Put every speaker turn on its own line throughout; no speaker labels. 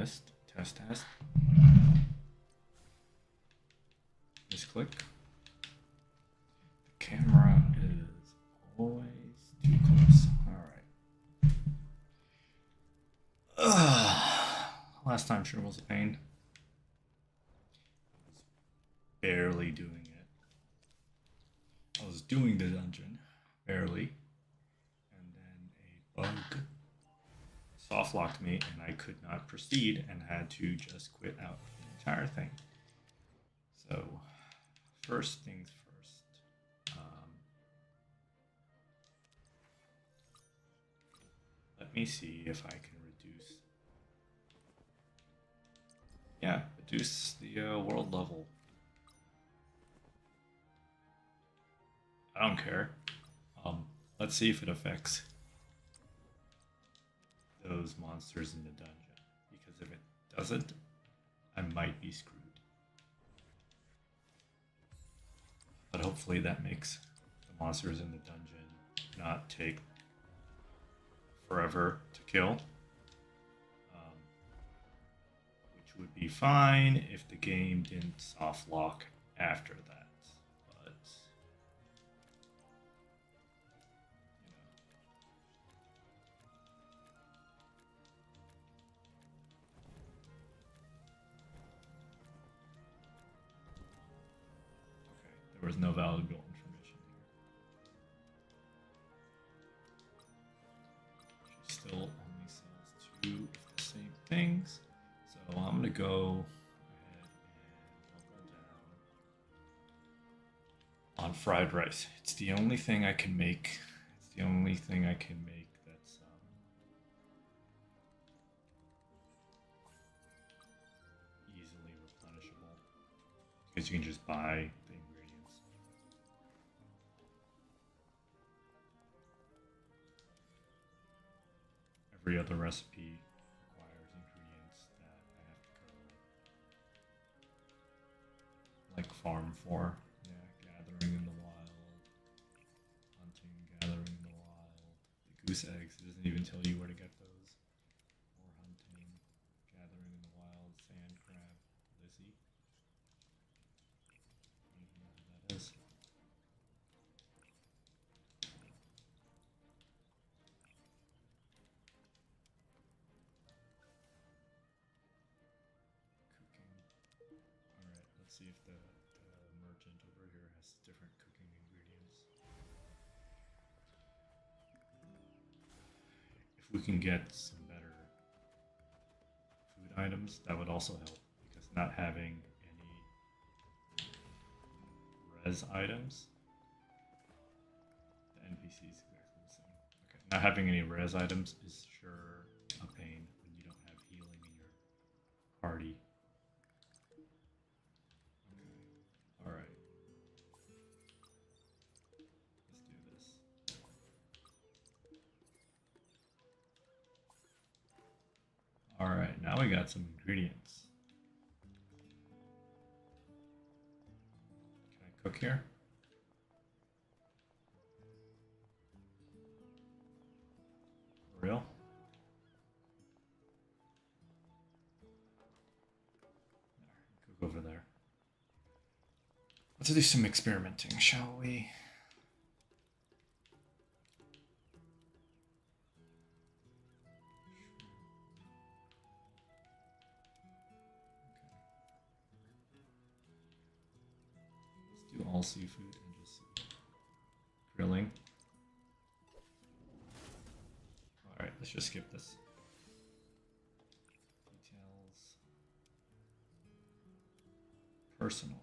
test, test, test. Misclick. The camera is always too close. Alright. Last time sure was a pain. I was barely doing it. I was doing the dungeon, barely. And then a bug soft locked me and I could not proceed and had to just quit out the entire thing. So, first things first. Let me see if I can reduce. Yeah, reduce the world level. I don't care. Let's see if it affects those monsters in the dungeon. Because if it doesn't, I might be screwed. But hopefully that makes the monsters in the dungeon not take forever to kill. Which would be fine if the game didn't soft lock after that. But okay, there was no valuable information here. She still only sells 2 of the same things. So I'm gonna go ahead and double down on fried rice. It's the only thing I can make. It's the only thing I can make that's easily replenishable. Because you can just buy the ingredients. Every other recipe requires ingredients that I have to go like farm for. Yeah, gathering in the wild, hunting, gathering in the wild. The goose eggs, it doesn't even tell you where to get those. Or hunting, gathering in the wild, sand crab, Lizzie. I don't even know who that is. Alright, let's see if the merchant over here has different cooking ingredients. If we can get some better food items, that would also help. Because not having any res items, the NPC is exactly the same. Okay, not having any res items is sure a pain when you don't have healing in your party. Alright. Let's do this. Alright, now we got some ingredients. Can I cook here? For real? There, cook over there. Let's do some experimenting, shall we? Let's do all seafood and just grilling. Alright, let's just skip this. Details. Personal.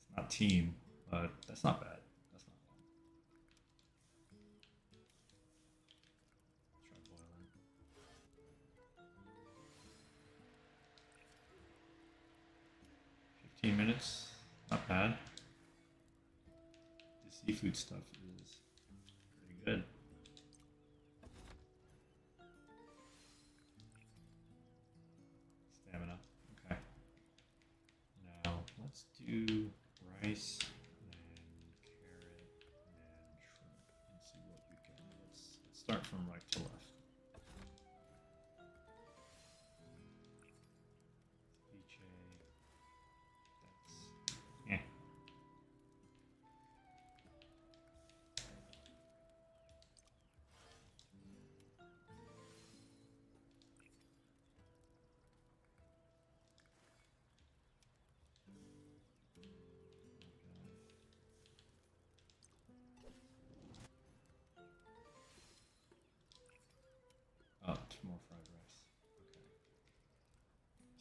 It's not team, but that's not bad. That's not bad. Try boiling. 15 minutes, not bad. The seafood stuff is pretty good. Stamina, okay. Now let's do rice and carrot and shrimp and see what we can. Let's start from right to left.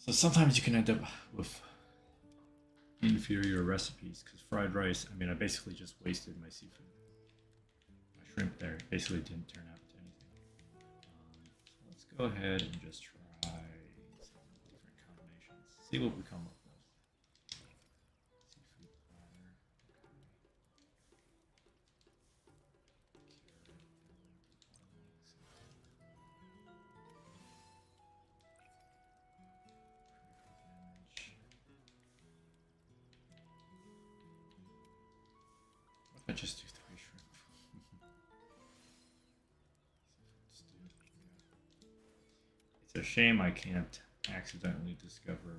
So sometimes you can end up with inferior recipes because fried rice. I mean, I basically just wasted my seafood. My shrimp there basically didn't turn out to anything. So let's go ahead and just try some different combinations. See what we come up with. Seafood platter. What if I just do 3 shrimp? It's a shame I can't accidentally discover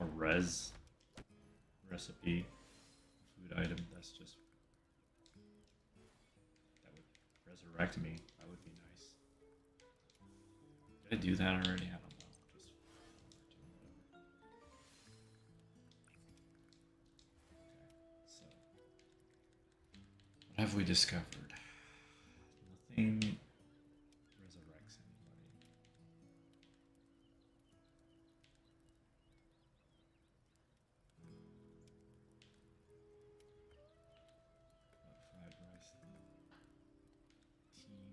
a recipe food item that's just that would resurrect me. That would be nice. Did I do that already? I don't know. Just whatever. Okay, so what have we discovered? Nothing resurrects anybody. Fried rice. Team.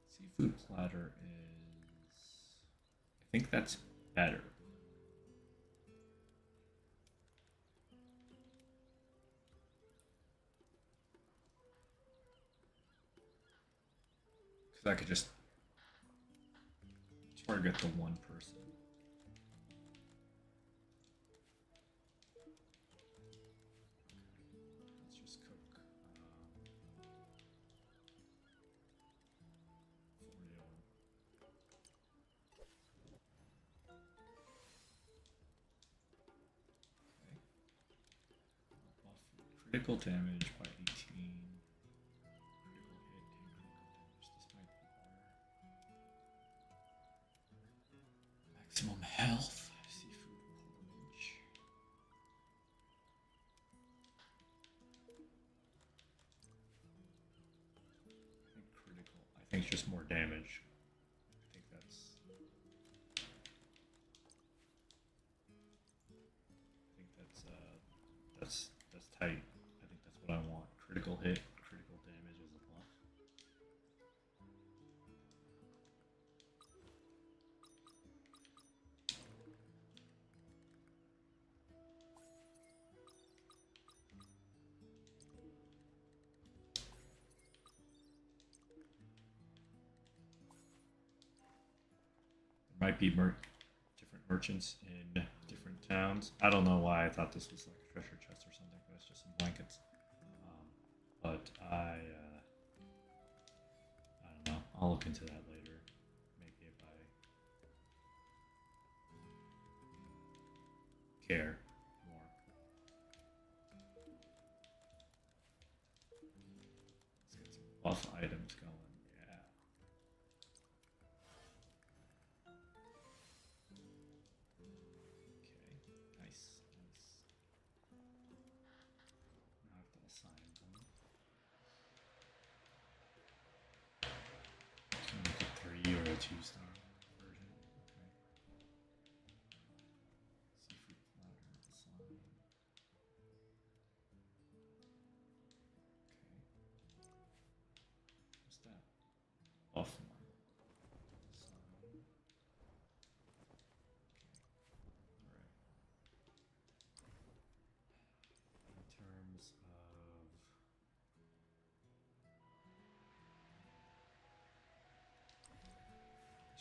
Seafood platter is. I think that's better. Because I could just target the one person. Let's just cook buff critical damage by 18. Critical hit and critical damage. This might be better. Maximum health. Seafood porridge. I think critical. I think it's just more damage. I think that's tight. I think that's what I want. Critical hit, critical damage as a buff. There might be different merchants in different towns. I don't know why I thought this was like a treasure chest or something, but it's just some blankets. But I don't know. I'll look into that later. Maybe if I care more. Let's get some buff items going. Yeah. Okay. Nice. Now I have to assign them. Make a 3 or a 2-star version. Okay. Seafood platter assign. Okay. What's that? Off one. Assign. Okay. Alright. In terms of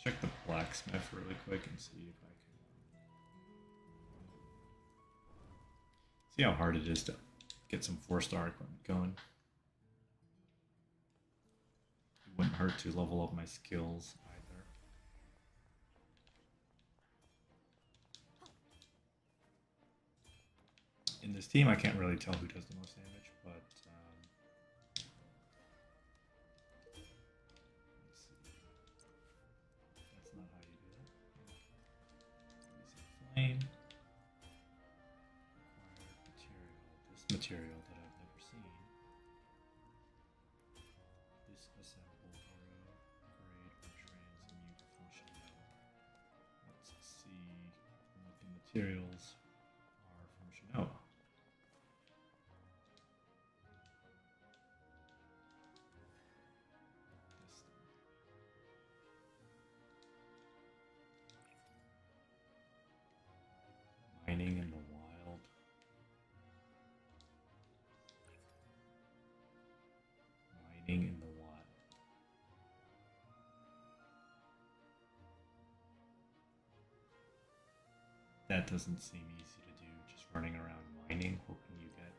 check the blacksmith really quick and see if I can see how hard it is to get some 4-star equipment going. It wouldn't hurt to level up my skills either. In this team, I can't really tell who does the most damage, but let's see. material that I've never seen. Disassemble hero grade or transmute functional. Let's see what the materials are from Shinoa. Mining in the wild. Mining in the wild. That doesn't seem easy to do, just running around mining, hoping you get.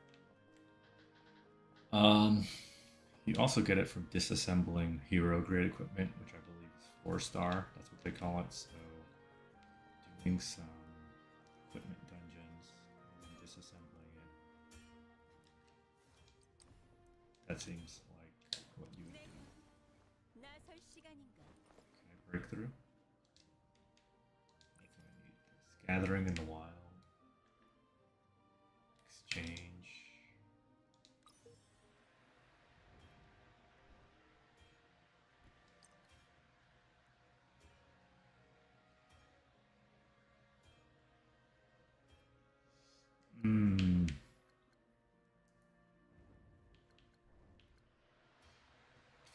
You also get it from disassembling hero grade equipment, which I believe is 4-star. That's what they call it. So doing some equipment dungeons and disassembling it. That seems like what you would do. Can I break through? That's what I need. This gathering in the wild. Exchange.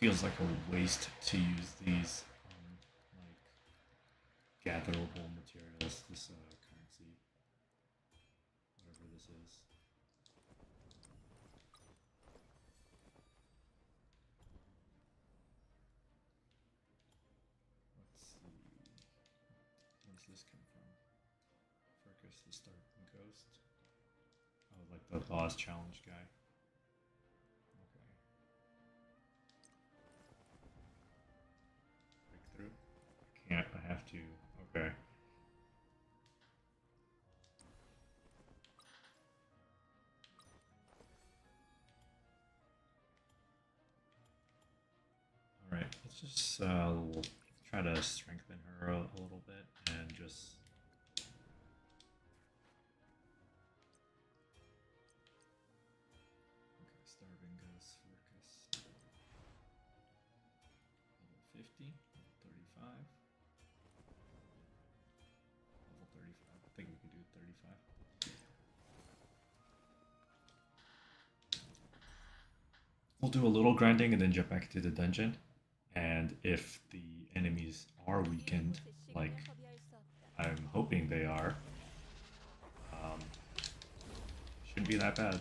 Feels like a waste to use these like gatherable materials. This currency, whatever this is. Let's see. Where does this come from? Focus the start and ghost. Oh, like the boss challenge guy. Okay. Breakthrough. I can't. I have to. Okay. All right. Let's just we'll try to strengthen her a little bit and just. Starving Ghost Focus. Level 50, level 35. Level 35. I think we can do 35. We'll do a little grinding and then jump back to the dungeon. And if the enemies are weakened, like I'm hoping they are, shouldn't be that bad.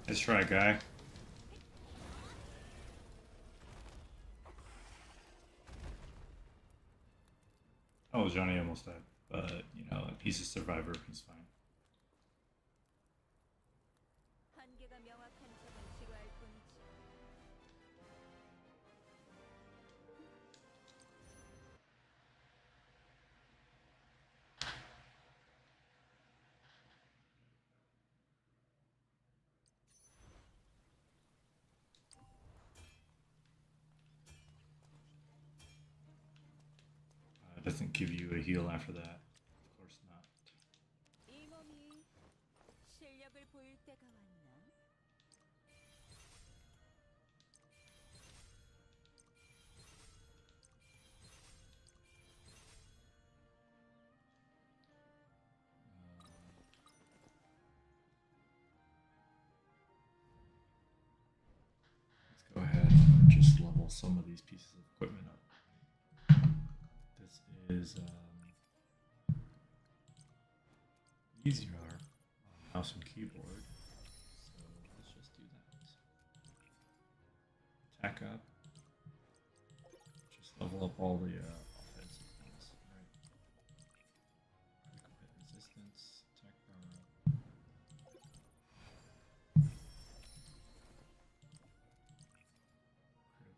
Nice try, guy. Oh, Johnny almost died. But, you know, he's a survivor. He's fine. It doesn't give you a heal after that. Of course not. Let's go ahead and just level some of these pieces of equipment up. This is easier on mouse and keyboard, so let's just do that. Attack up. Just level up all the offensive things. Right. Critical hit resistance, attack power.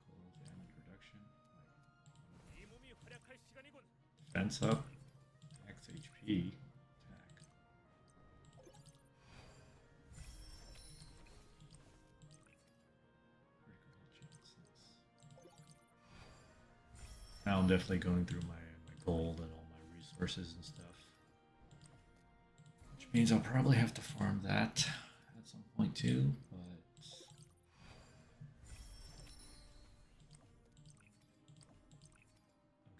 Critical damage reduction. Defense up. Max HP. Attack. Critical hit chance. Nice. Now I'm definitely going through my gold and all my resources and stuff. Which means I'll probably have to farm that at some point too, but I'm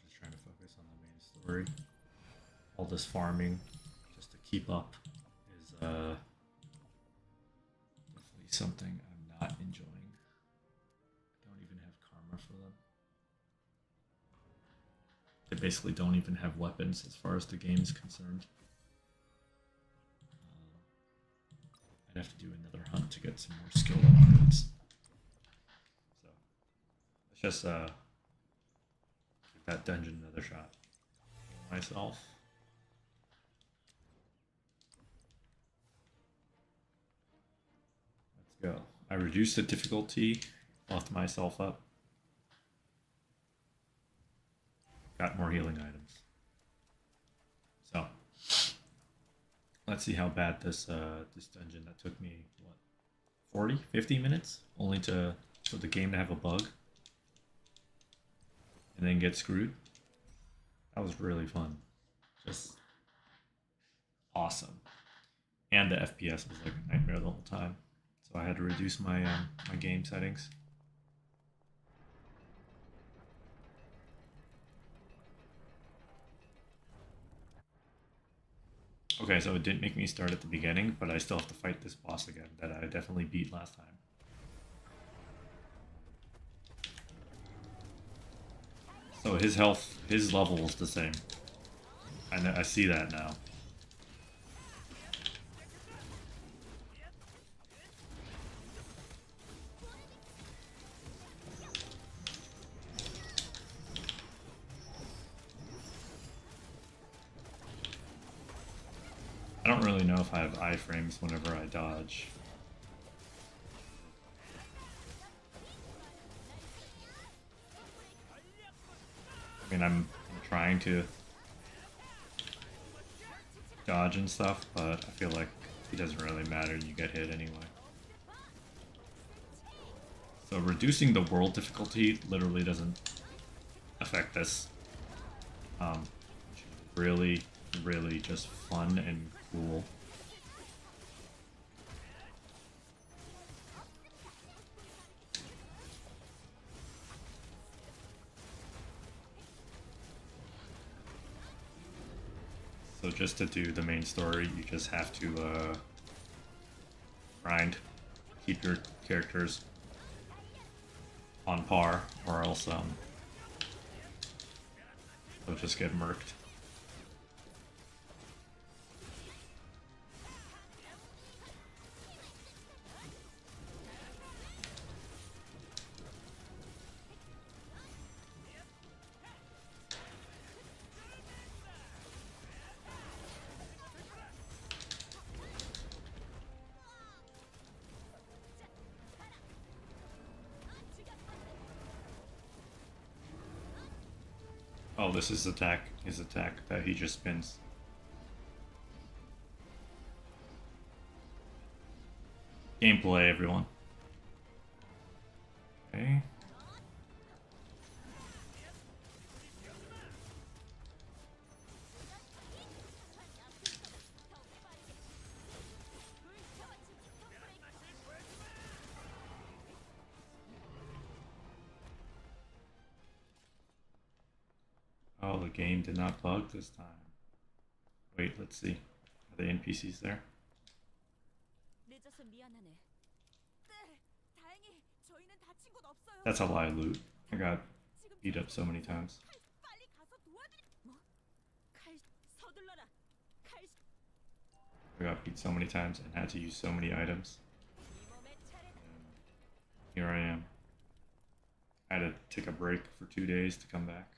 just trying to focus on the main story. All this farming just to keep up is definitely something I'm not enjoying. I don't even have karma for them. They basically don't even have weapons as far as the game's concerned. I'd have to do another hunt to get some more skill upgrades. So let's just give that dungeon another shot. Myself. Let's go. I reduced the difficulty, buffed myself up. Got more healing items. So let's see how bad this this dungeon that took me what 40, 50 minutes only for the game to have a bug and then get screwed. That was really fun. Just awesome. And the FPS was like a nightmare the whole time. So I had to reduce my my game settings. Okay, so it didn't make me start at the beginning, but I still have to fight this boss again that I definitely beat last time. So his health, his level is the same. I see that now. I don't really know if I have iframes whenever I dodge. I mean, I'm trying to dodge and stuff, but I feel like it doesn't really matter, you get hit anyway. So reducing the world difficulty literally doesn't affect this. Which is really, really just fun and cool. So just to do the main story, you just have to grind, keep your characters on par, or else they'll just get murked. Oh, this is attack. His attack that he just spins. Gameplay, everyone. Okay. Oh, the game did not bug this time. Wait, let's see. Are the NPCs there?
늦어서 미안하네. 네, 다행히 저희는 다친 곳 없어요.
That's a lie, loot. I got beat up so many times.
빨리 가서 도와드리. 뭐? 칼 서둘러라. 칼
I got beat so many times and had to use so many items.
이 몸의 차례다.
Here I am. I had to take a break for 2 days to come back.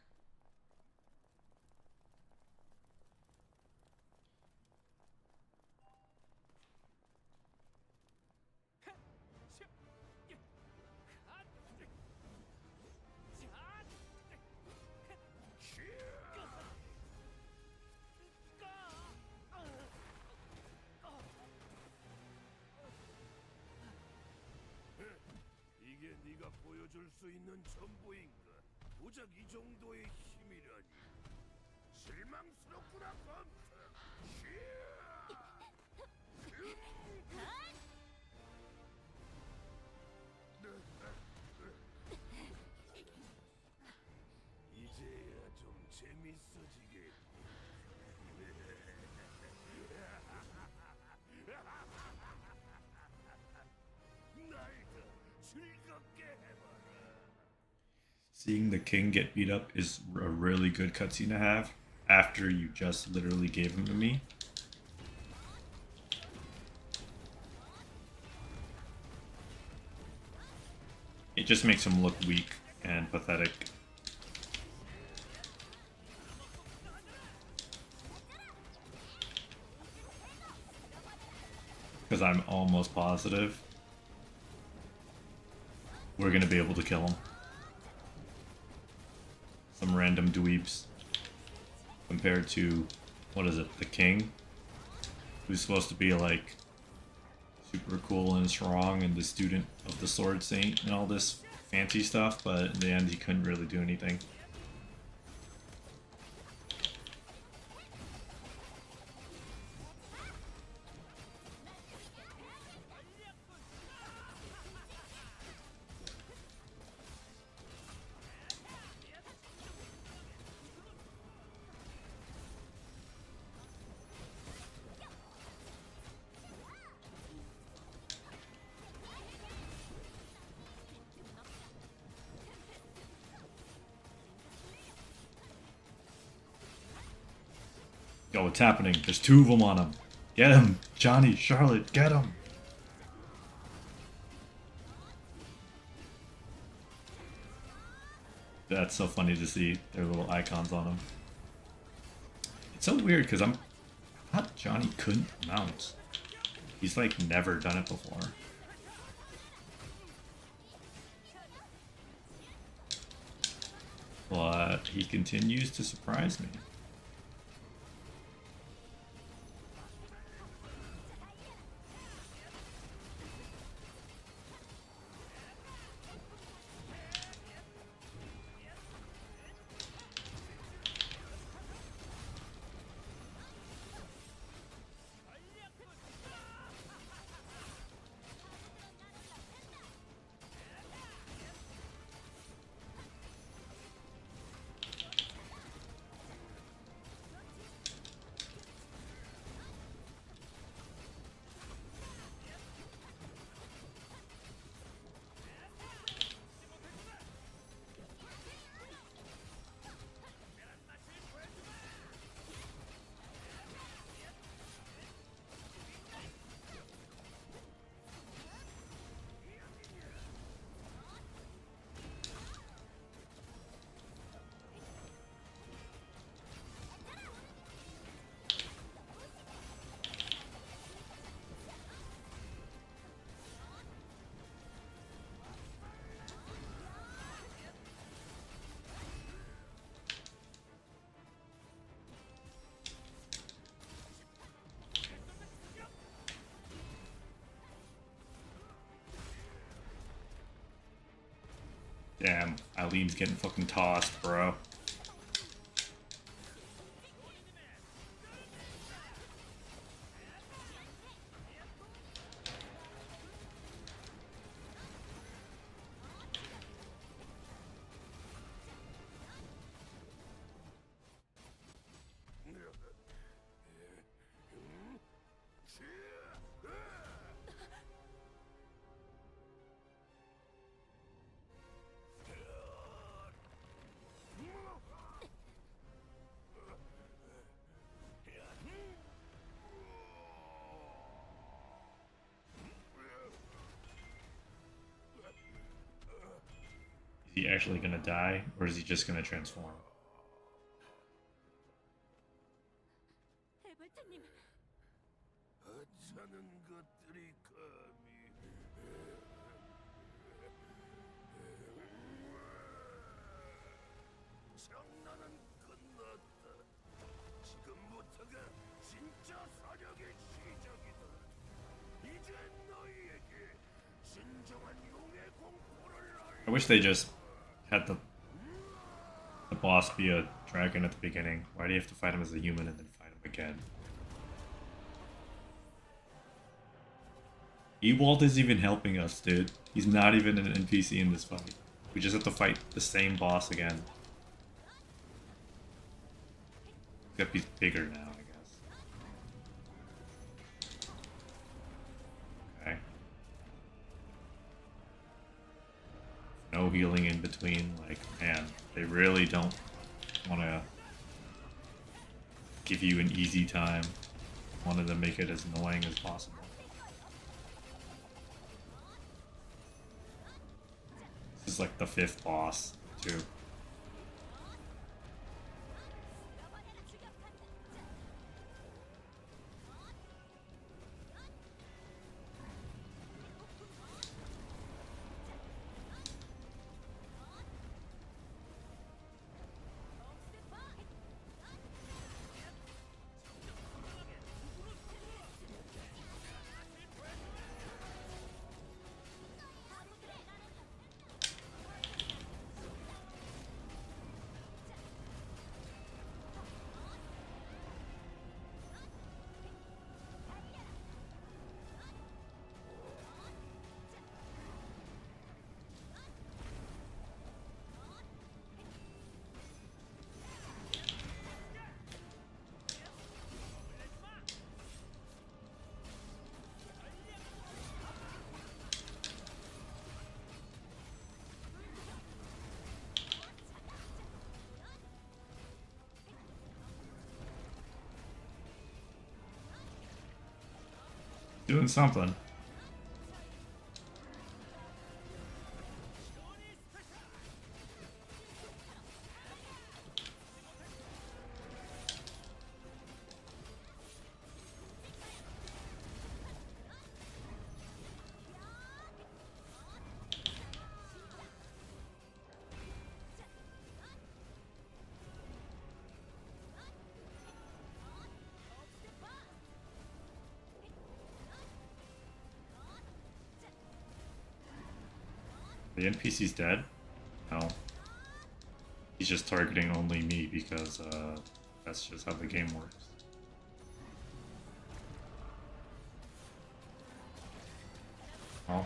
이게 네가 보여줄 수 있는 전부인가? 고작 이 정도의 힘이라니. 실망스럽구나, 검사. 이제야 좀 재밌어지겠군. 나이가 즐겁게 해봐라.
Seeing the king get beat up is a really good cutscene to have after you just literally gave him to me. It just makes him look weak and pathetic. Because I'm almost positive we're gonna be able to kill him. Some random dweebs. Compared to, what is it, the king? Who's supposed to be like super cool and strong and the student of the sword saint and all this fancy stuff, but in the end he couldn't really do anything. Yo, what's happening? There's 2 of them on him. Get him! Johnny, Charlotte, get him! That's so funny to see their little icons on him. It's so weird because I thought Johnny couldn't mount. He's like never done it before. But he continues to surprise me. Damn, Eileen's getting fucking tossed, bro. Is he actually gonna die, or is he just gonna transform?
에버트님,
하찮은 것들이 감히 장난은 끝났다. 지금부터가 진짜 사력의 시작이다. 이제 너희에게 진정한 용의 공포를
I wish they just had the boss be a dragon at the beginning. Why do you have to fight him as a human and then fight him again? Ewald is even helping us, dude. He's not even an NPC in this fight. We just have to fight the same boss again. Except he's bigger now, I guess. Okay. No healing in between. Like, man, they really don't want to give you an easy time. Wanted to make it as annoying as possible. This is like the 5th boss, too. Doing something. The NPC's dead? No. He's just targeting only me because that's just how the game works. Oh.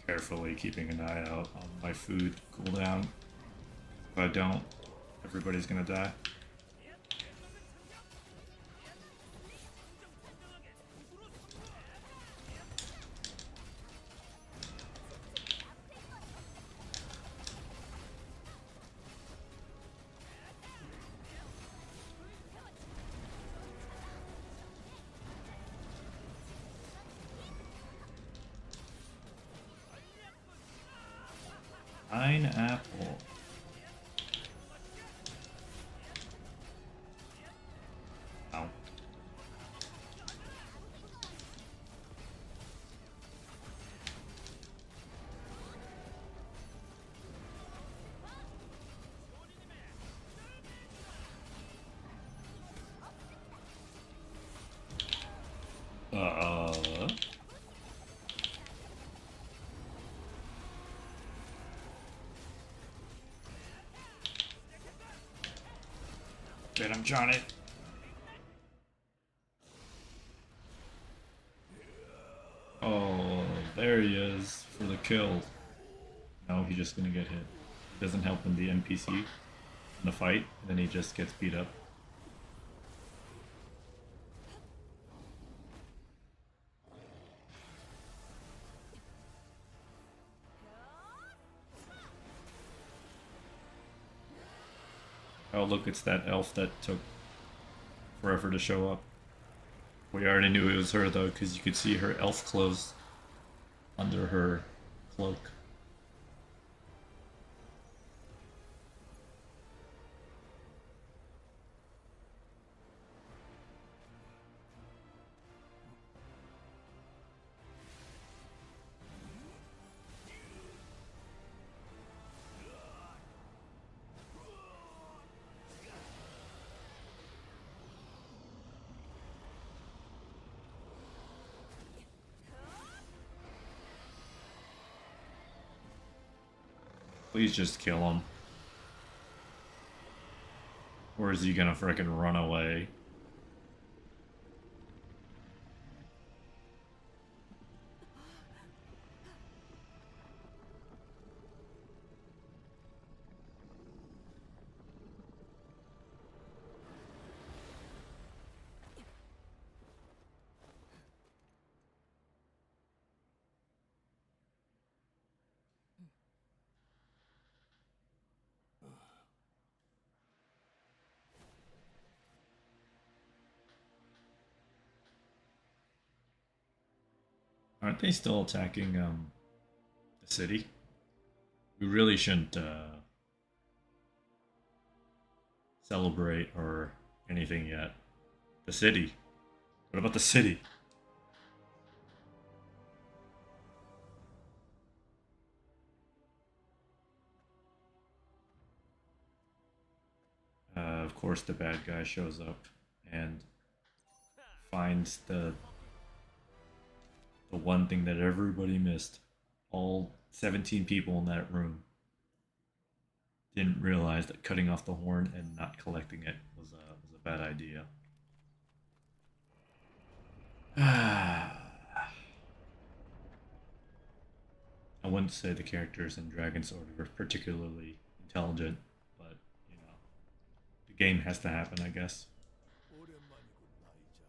Carefully keeping an eye out on my food cooldown. If I don't, everybody's gonna die. Pineapple. Ow. Uh. Get him, Johnny. Oh, there he is for the kill. No, he's just gonna get hit. It doesn't help in the NPC in the fight, and then he just gets beat up. Oh, look, it's that elf that took forever to show up. We already knew it was her, though, because you could see her elf clothes under her cloak. Please just kill him. Or is he gonna frickin' run away? Aren't they still attacking the city? We really shouldn't celebrate or anything yet. The city. What about the city? Of course, the bad guy shows up and finds the one thing that everybody missed. All 17 people in that room didn't realize that cutting off the horn and not collecting it was a bad idea. I wouldn't say the characters in DragonSword were particularly intelligent, but you know, the game has to happen, I guess.
오랜만이군, 나이자.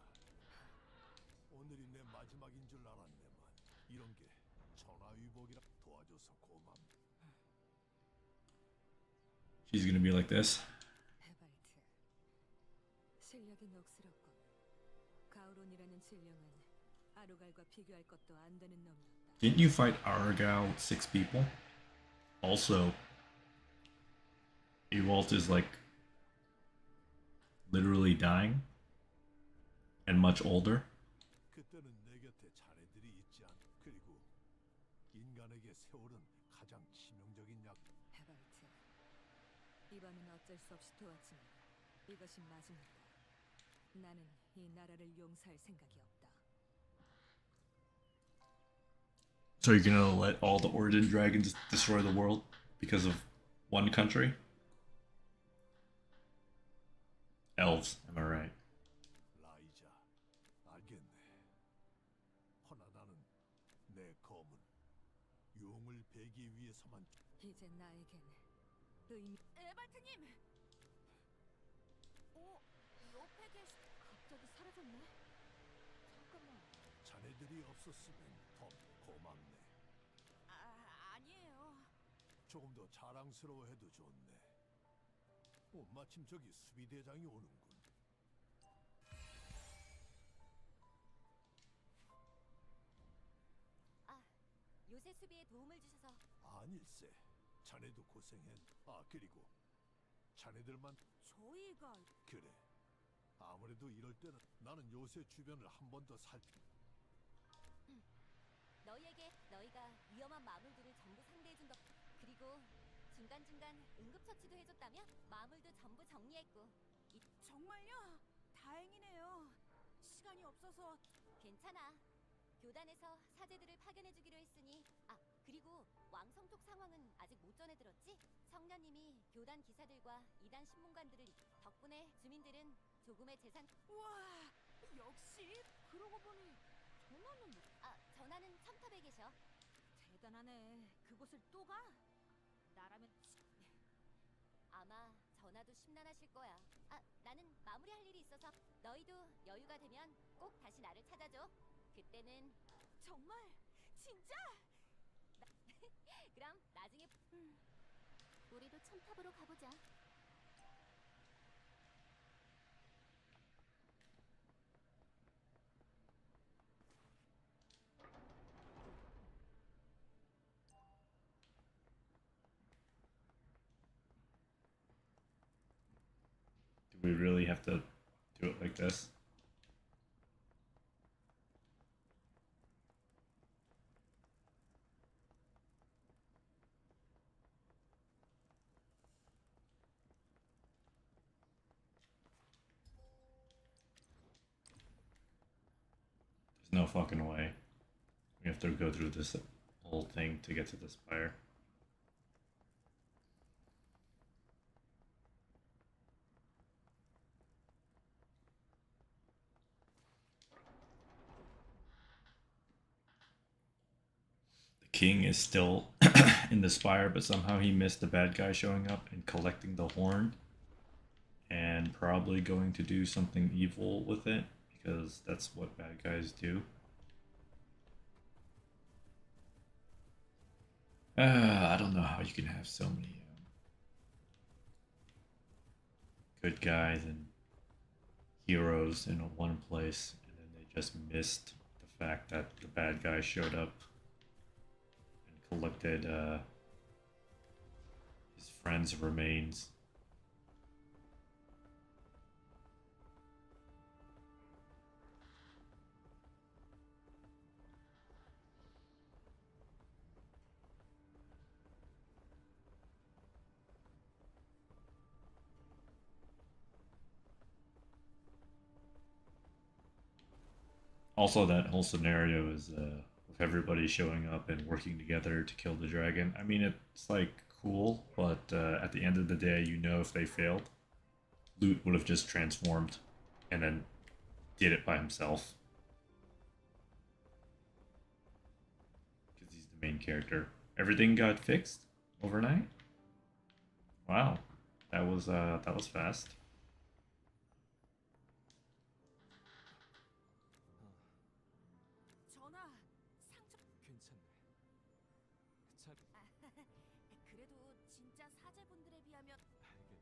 오늘이 내 마지막인 줄 알았네만. 이런 게 천하위복이라 도와줘서 고맙네.
She's gonna be like this.
헤발트. 실력이 녹스럽고 가우론이라는 질령은 아루갈과 비교할 것도 안 되는 놈이었다.
Didn't you fight Argal with 6 people? Also, Ewalt is like literally dying and much older.
그때는 내 곁에 자네들이 있지 않. 그리고 인간에게 세월은 가장 치명적인 약.
헤발트. 이번은 어쩔 수 없이 도왔지만 이것이 마지막이다. 나는 이 나라를 용서할 생각이 없다.
So you're gonna let all the Orden dragons destroy the world because of one country? Elves, am I right?
라이자, 알겠네. 허나 나는 내 검은 용을 베기 위해서만.
이제 나에겐 의미. 에발트님. 옆에 계시. 갑자기 사라졌네. 잠깐만.
자네들이 없었으면 더 고맙네.
아니에요.
조금 더 자랑스러워해도 좋네. 마침 저기 수비대장이 오는군.
요새 수비에 도움을 주셔서.
아닐세. 자네도 고생했. 아 그리고 자네들만
저희가
그래. 아무래도 이럴 때는 나는 요새 주변을 한 번 더
너희에게 너희가 위험한 마물들을 전부 상대해준 덕. 그리고 중간중간 응급처치도 해줬다며? 마물도 전부 정리했고.
정말요? 다행이네요. 시간이 없어서
괜찮아. 교단에서 사제들을 파견해주기로 했으니. 아, 그리고 왕성톡 상황은 아직 못 전해들었지? 성녀님이 교단 기사들과 이단 신문관들을 덕분에 주민들은 조금의 재산.
우와, 역시 그러고 보니 전화는
아, 전하는 첨탑에 계셔.
대단하네. 그곳을 또 가? 나라면
아마 전하도 심란하실 거야. 아, 나는 마무리할 일이 있어서. 너희도 여유가 되면 꼭 다시 나를 찾아줘. 그때는.
정말 진짜?
그럼 나중에. 우리도 첨탑으로 가보자.
Do we really have to do it like this? There's no fucking way. We have to go through this whole thing to get to the spire. The king is still in the spire, but somehow he missed the bad guy showing up and collecting the horn, and probably going to do something evil with it, because that's what bad guys do. I don't know how you can have so many good guys and heroes in one place, and then they just missed the fact that the bad guy showed up and collected his friend's remains. Also, that whole scenario is with everybody showing up and working together to kill the dragon. I mean, it's like cool, but at the end of the day, you know, if they failed, Loot would have just transformed and then did it by himself. Because he's the main character. Everything got fixed overnight? Wow. That was fast.
전화 상처.
괜찮네. 잘
그래도 진짜 사제분들에 비하면
알겠네.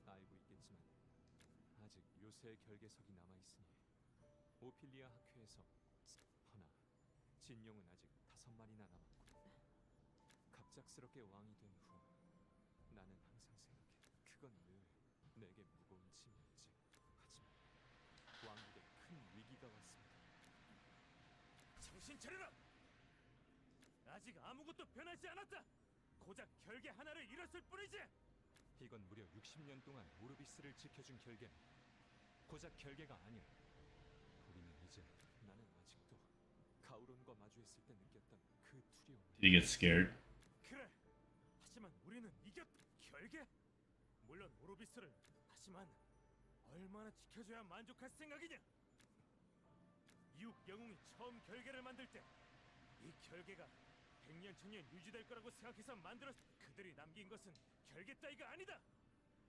알고 있겠지만 아직 요새의 결계석이 남아 있으니 오피리아 학회에서 허나 진용은 아직 5마리나 남았고 갑작스럽게 왕이 된 후 나는 항상 생각해 그건 늘 내게 무거운 짐이었지. 하지만 왕국에 큰 위기가 왔습니다.
정신 차려라! 아직 아무것도 변하지 않았다! 고작 결계 하나를 잃었을 뿐이지!
이건 무려 60년 동안 오르비스를 지켜준 결계는 고작 결계가 아니야. 우리는 이제 나는 아직도 가우론과 마주했을 때 느꼈던 그 두려움.
Did he get scared?
그래! 하지만 우리는 이겼다! 결계? 물론 오르비스를. 하지만 얼마나 지켜줘야 만족할 생각이냐? 이웃 영웅이 처음 결계를 만들 때 이 결계가 100년 천년 유지될 거라고 생각해서 만들었. 그들이 남긴 것은 결계 따위가 아니다.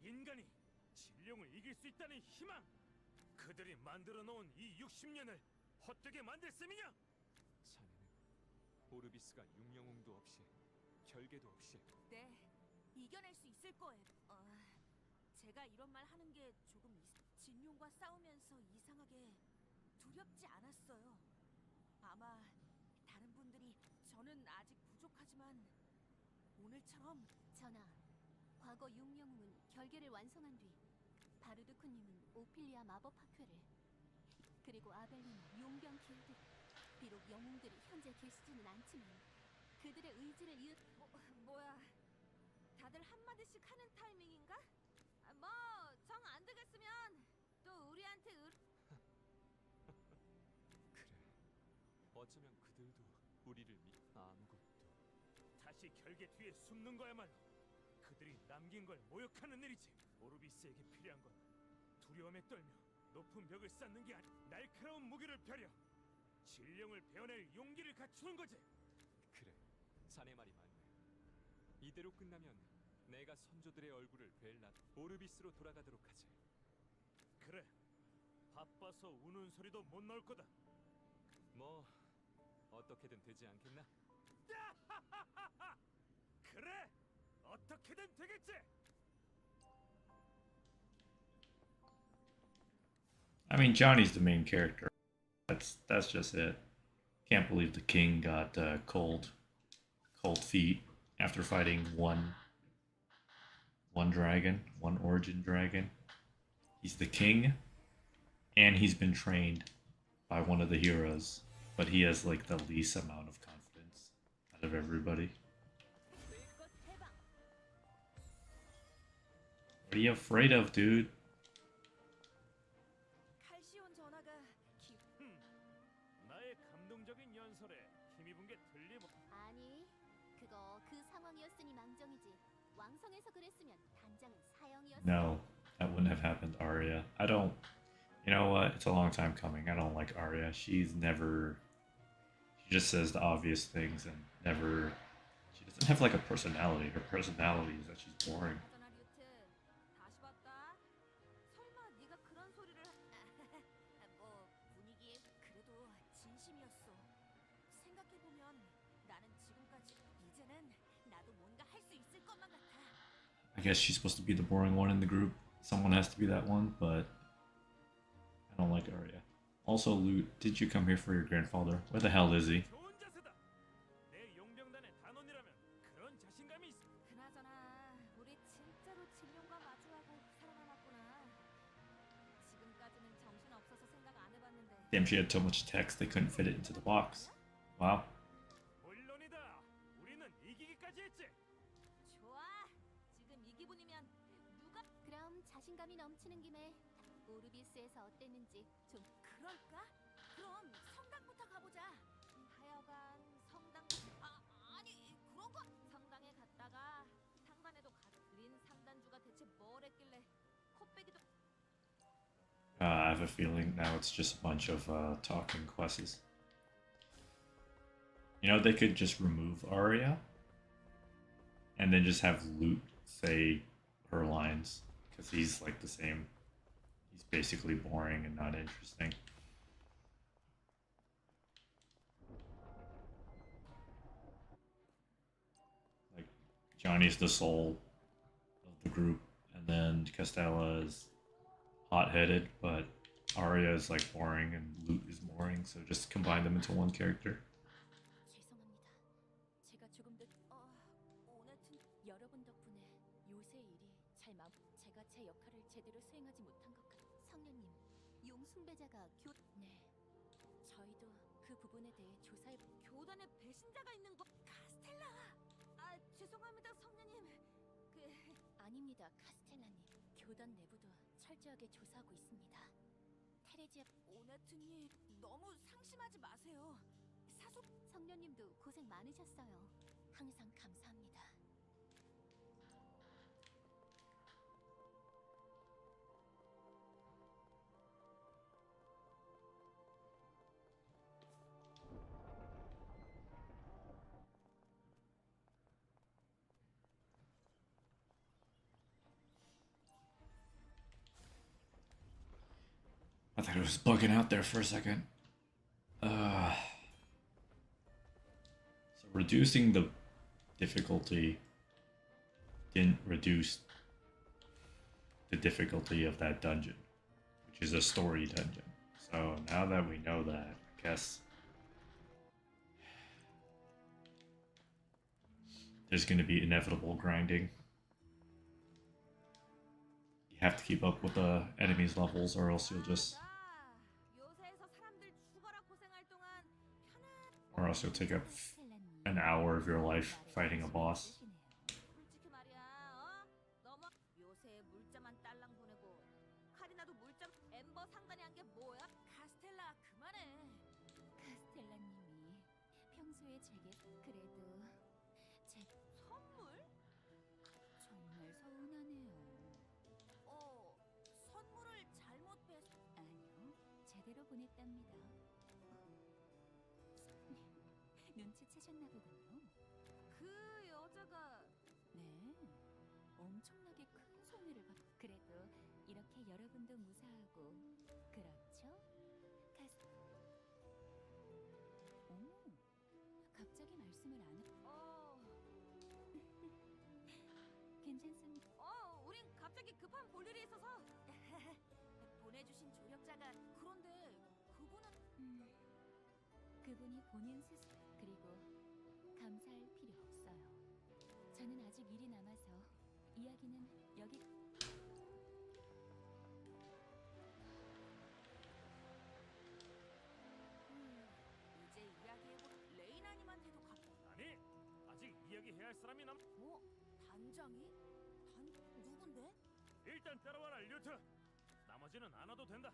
인간이 진룡을 이길 수 있다는 희망. 그들이 만들어 놓은 이 60년을 헛되게 만들 셈이냐?
자네는 오르비스가 육영웅도 없이 결계도 없이
네, 이겨낼 수 있을 거예요. 제가 이런 말 하는 게 조금 진용과 싸우면서 이상하게 두렵지 않았어요. 아마 다른 분들이 저는 아직 부족하지만 오늘처럼
전하, 과거 육영웅은 결계를 완성한 뒤 바르두크님은 오피리아 마법학회를, 그리고 아벨리는 용병 길드. 비록 영웅들이 현재 계시지는 않지만 그들의 의지를 이을.
뭐야? 다들 한마디씩 하는 타이밍인가? 뭐 정 안 되겠으면 또 우리한테
그래. 어쩌면 그들도 우리를 아무것도.
다시 결계 뒤에 숨는 거야말로 그들이 남긴 걸 모욕하는 일이지. 오르비스에게 필요한 건 두려움에 떨며 높은 벽을 쌓는 게 아니, 날카로운 무기를 펴려 진령을 베어낼 용기를 갖추는 거지.
그래. 자네 말이 맞네. 이대로 끝나면 내가 선조들의 얼굴을 뵐 날 오르비스로 돌아가도록 하지.
그래. 바빠서 우는 소리도 못 나올 거다.
뭐 어떻게든 되지 않겠나?
그래. 어떻게든 되겠지.
I mean, Johnny's the main character. That's just it. Can't believe the king got cold feet after fighting one dragon, one origin dragon. He's the king, and he's been trained by one of the heroes, but he has like the least amount of confidence out of everybody. What are you afraid of, dude?
칼시온 전하가
나의 감동적인 연설에 힘입은 게 틀림.
아니, 그거 그 상황이었으니 망정이지. 왕성해서 그랬으면 단장은 사형이었어.
No, that wouldn't have happened, Arya. I don't. You know what? It's a long time coming. I don't like Arya. She's never. She just says the obvious things and never. She doesn't have like a personality. Her personality is that she's boring.
전하 류트 다시 봤다. 설마 네가 그런 소리를
뭐 분위기에 그래도 진심이었어.
생각해 보면 나는 지금까지 이제는 나도 뭔가 할 수 있을 것만 같아.
I guess she's supposed to be the boring one in the group. Someone has to be that one, but I don't like Arya. Also, Lute, did you come here for your grandfather? Where the hell is he?
좋은 자세다. 내 용병단의 단원이라면 그런 자신감이 있어.
그나저나 우리 진짜로 진룡과 마주하고 살아남았구나. 지금까지는 정신 없어서 생각 안 해봤는데.
Damn, she had so much text they couldn't fit it into the box. Wow.
물론이다. 우리는 이기기까지 했지.
좋아. 지금 이 기분이면 누가
그럼 자신감이 넘치는 김에 오르비스에서 어땠는지 좀.
그럴까? 그럼 성당부터 가보자. 하여간 성당 아니 그런 거 성당에 갔다가 상단에도 린 상단주가 대체 뭘 했길래 코빼기도
I have a feeling now it's just a bunch of talking quests. You know, they could just remove Arya and then just have Lute say her lines because he's like the same. He's basically boring and not interesting. Like Johnny's the soul of the group, and then Castella is hot-headed, but Arya is like boring and Lute is boring, so just combine them into one character.
죄송합니다. 제가 조금 더 오나튼 여러분 덕분에 요새 일이 잘 제가 제 역할을 제대로 수행하지 못한 것 성녀님, 용숭배자가 네. 저희도 그 부분에 대해 조사해.
교단에 배신자가 있는 거 카스텔라. 아 죄송합니다 성녀님.
아닙니다, 카스텔라님. 교단 내부도 철저하게 조사하고 있습니다. 테레지아
오나트님 너무 상심하지 마세요. 사속
성녀님도 고생 많으셨어요. 항상 감사합니다.
I thought it was bugging out there for a second. So reducing the difficulty didn't reduce the difficulty of that dungeon, which is a story dungeon. So now that we know that, I guess there's going to be inevitable grinding. You have to keep up with the enemy's levels, or else you'll just,
요새에서 사람들 죽어라 고생할 동안
or else you'll take up an hour of your life fighting a boss.
솔직히 말이야, 너무 요새 물자만 딸랑 보내고 카리나도 물자 엠버 상단이 한 게 뭐야? 카스텔라 그만해.
카스텔라님이 평소에 제게 그래도 제
선물?
정말 서운하네요.
선물을 잘못
아니요, 제대로 보냈답니다. 눈치채셨나 보군요.
그 여자가
네, 엄청나게 큰 손해를 받. 그래도 이렇게 여러분도 무사하고 그렇죠? 카스. 어머, 갑자기 말씀을 안. 괜찮습니다.
우린 갑자기 급한 볼 일이 있어서 보내주신 조력자가 그런데 그분은
그분이 본인 스스로 그리고 감사할 필요 없어요. 저는 아직 일이 남아서 이야기는 여기.
이제 이야기해보 레이나님한테도
아니, 아직 이야기해야 할 사람이 남.
단장이? 누군데?
일단 따라와라, 류트. 나머지는 안 와도 된다.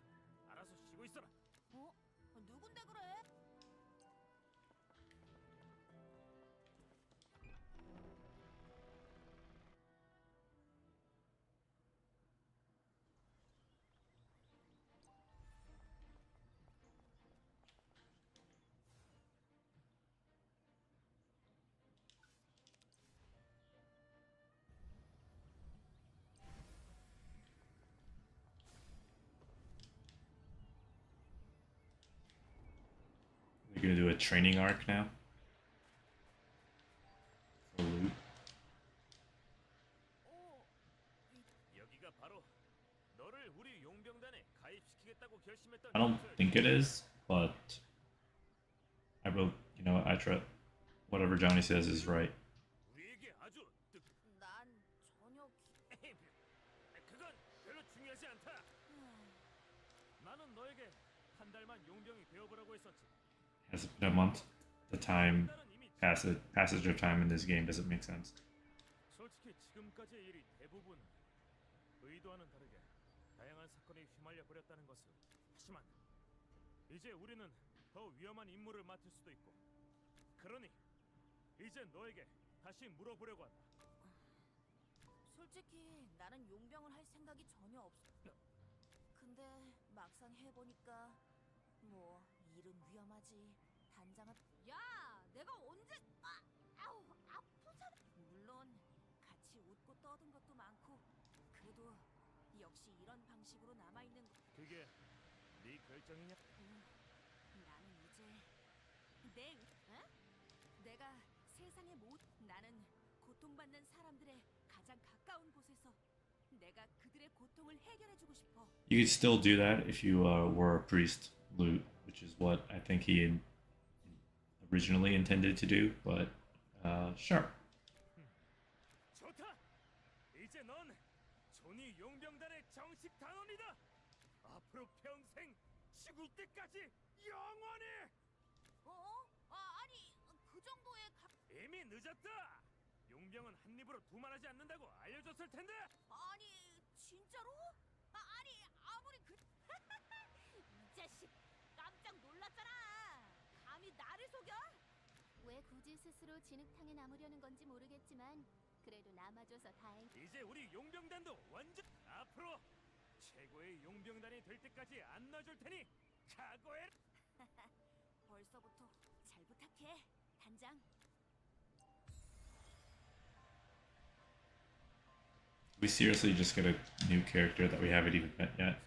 알아서 쉬고 있어라.
누군데 그래?
We're gonna do a training arc now. For loot.
여기가 바로 너를 우리 용병단에 가입시키겠다고 결심했던.
I don't think it is, but I wrote, you know, I try. Whatever Johnny says is right.
우리에게 아주
난 전혀
그건 별로 중요하지 않다. 나는 너에게 한 달만 용병이 되어보라고 했었지.
Has it been a month? The time passage of time in this game doesn't make sense.
솔직히 지금까지의 일이 대부분 의도와는 다르게 다양한 사건에 휘말려 버렸다는 것을. 하지만 이제 우리는 더 위험한 임무를 맡을 수도 있고. 그러니 이제 너에게 다시 물어보려고 한다.
솔직히 나는 용병을 할 생각이 전혀 없어. 근데 막상 해보니까 뭐 일은 위험하지. 단장은 야, 내가 언제 아우 아프잖아. 물론 같이 웃고 떠든 것도 많고 그래도 역시 이런 방식으로 남아 있는 거.
그게 네 결정이냐?
나는 이제 내가 세상의 나는 고통받는 사람들의 가장 가까운 곳에서 내가 그들의 고통을 해결해주고 싶어.
You could still do that if you were a priest loot, which is what I think he originally intended to do. But sure.
좋다. 이제 넌 조니 용병단의 정식 단원이다. 앞으로 평생 죽을 때까지 영원히.
아니 그 정도의
이미 늦었다. 용병은 한 입으로 두말하지 않는다고 알려줬을 텐데.
아니 진짜로? 아니 아무리 이 자식 깜짝 놀랐잖아. 감히 나를 속여?
왜 굳이 스스로 진흙탕에 남으려는 건지 모르겠지만 그래도 남아줘서 다행.
이제 우리 용병단도 완전 앞으로 최고의 용병단이 될 때까지 안 놔줄 테니 각오해.
벌써부터 잘 부탁해, 단장.
We seriously just get a new character that we haven't even met yet.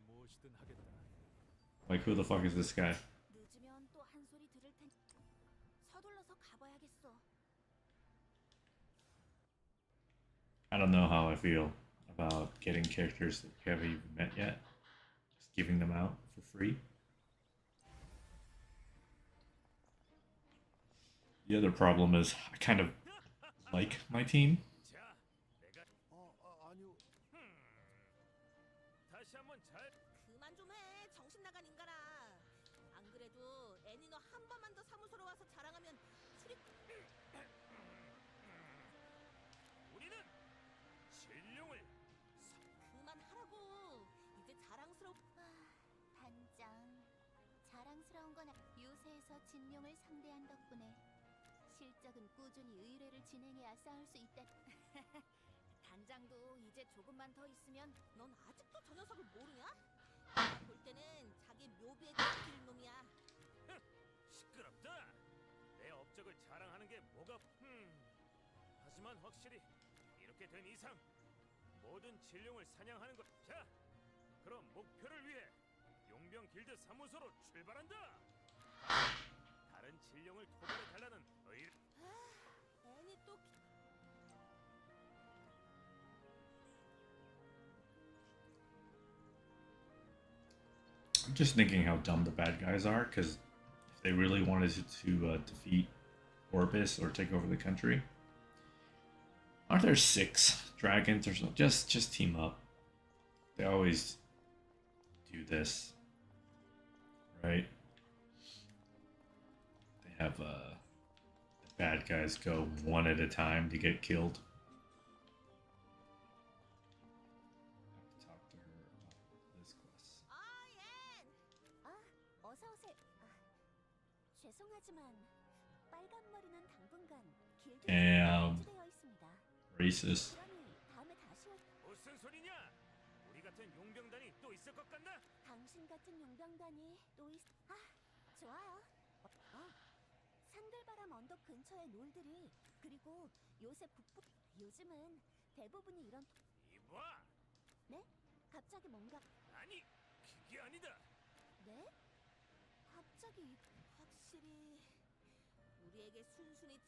무엇이든 하겠다.
Like, who the fuck is this guy?
늦으면 또 한 소리 들을 텐. 서둘러서 가봐야겠어.
I don't know how I feel about getting characters that we haven't even met yet. Just giving them out for free. The other problem is I kind of like my team.
자, 내가
아니요.
다시 한번 잘
그만 좀 해. 정신 나간 인간아. 안 그래도 애니 너 한 번만 더 사무소로 와서 자랑하면 출입
우리는 진룡을
그만하라고. 이제 자랑스럽.
단장, 자랑스러운 건 요새에서 진룡을 상대한 덕분에 실적은 꾸준히 의뢰를 진행해야 쌓을 수 있다.
단장도 이제 조금만 더 있으면 넌 아직도 저 녀석을 모르냐? 내가 볼 때는 자기 묘비에 들킬 놈이야.
시끄럽다. 내 업적을 자랑하는 게 뭐가 하지만 확실히 이렇게 된 이상 모든 진룡을 사냥하는 것. 자, 그럼 목표를 위해 용병 길드 사무소로 출발한다. 다른 진룡을 토벌해 달라는 의.
애니 또
I'm just thinking how dumb the bad guys are, because if they really wanted to defeat Orbis or take over the country, aren't there 6 dragons or something? Just team up. They always do this, right? They have the bad guys go one at a time to get killed. I have to talk to her about this quest.
앤!
어서 오세요. 죄송하지만 빨간 머리는 당분간 길드
Damn.
되어 있습니다.
Racist.
그러니 다음에 다시
무슨 소리냐? 우리 같은 용병단이 또 있을 것 같나?
당신 같은 용병단이 또 좋아요. 산들바람 언덕 근처의 놀들이 그리고 요새 북부 요즘은 대부분이 이런
이봐,
네? 갑자기 뭔가
아니 그게 아니다.
네? 갑자기
확실히 우리에게 순순히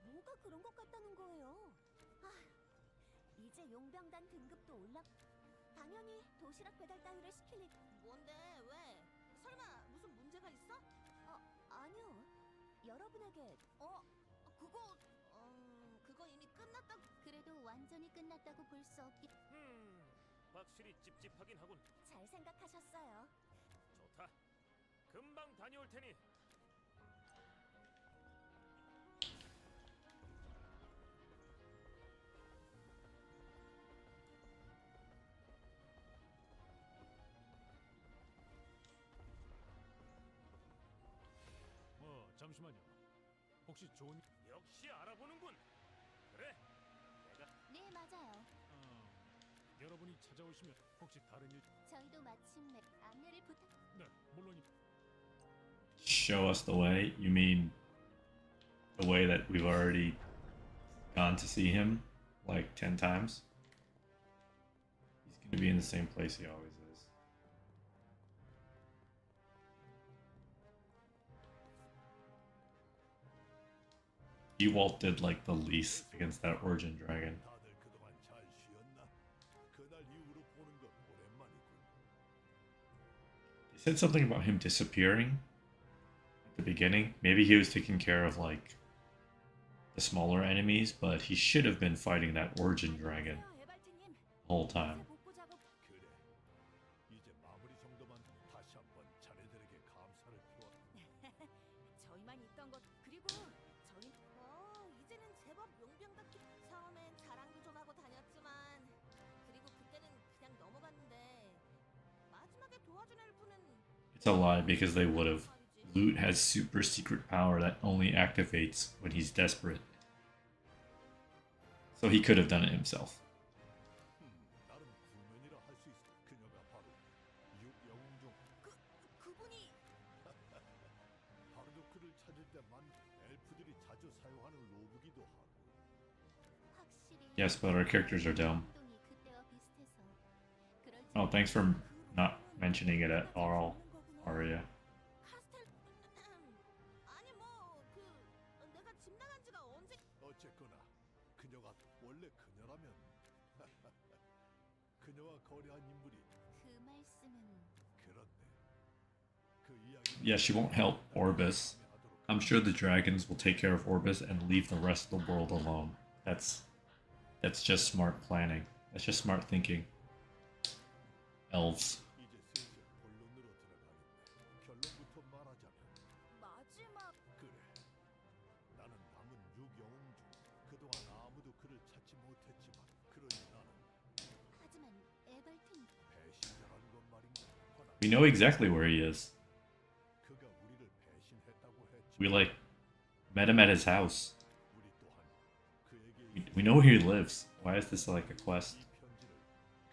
뭐가 그런 것 같다는 거예요? 이제 용병단 등급도 올라. 당연히 도시락 배달 따위를 시킬 일.
뭔데 왜? 설마 무슨 문제가 있어?
아니요. 여러분에게
그거 이미 끝났다고.
그래도 완전히 끝났다고 볼 수 없기.
확실히 찝찝하긴 하군.
잘 생각하셨어요.
좋다. 금방 다녀올 테니.
잠시만요. 혹시 좋은
역시 알아보는군. 그래, 내가
네, 맞아요.
여러분이 찾아오시면 혹시 다른 일?
저희도 마침내 안내를 부탁.
네, 물론
Show us the way? You mean the way that we've already gone to see him like 10 times? He's going to be in the same place he always is. Ewalt did like the least against that Origin Dragon.
다들 그동안 잘 쉬었나? 그날 이후로 보는 건 오랜만이군.
They said something about him disappearing at the beginning. Maybe he was taking care of like the smaller enemies, but he should have been fighting that Origin Dragon
에발트님.
the whole time.
복구 작업
그래. 이제 마무리 정도만 다시 한번 자네들에게 감사를 표하.
저희만 있던 것 그리고 저희 이제는 제법 용병답게 처음엔 자랑도 좀 하고 다녔지만 그리고 그때는 그냥 넘어갔는데 마지막에 도와준 엘프는
It's a lie because they would have. Loot has super secret power that only activates when he's desperate. So he could have done it himself.
나름 구면이라 할 수 있어. 그녀가 바로 육영웅 중
그분이
바르도크를 찾을 때만 엘프들이 자주 사용하는 로브기도 하고.
확실히.
Yes, but our characters are dumb.
행동이 그때와 비슷해서. 그럴지
Oh, thanks for not mentioning it at all, Aria.
카스텔 아니 뭐그 내가 집 나간 지가 언제
어쨌거나 그녀가 원래 그녀라면 그녀와 거래한 인물이
그 말씀은
그렇네. 그 이야기
Yeah, she won't help Orbis.
하도록
I'm sure the dragons will take care of Orbis and leave the rest of the world alone. That's just smart planning. That's just smart thinking. Elves.
이제 슬슬 본론으로 들어가겠네. 결론부터 말하자면
마지막
그래. 나는 남은 6영웅 중 그동안 아무도 그를 찾지 못했지만 그러니 나는
하지만 에벌튼
배신자라는 건 말인가. 허나
We know exactly where he is.
그가 우리를 배신했다고 했지.
We like met him at his house.
우리 또한 그에게
We know where he lives. Why is this like a quest?
이 편지를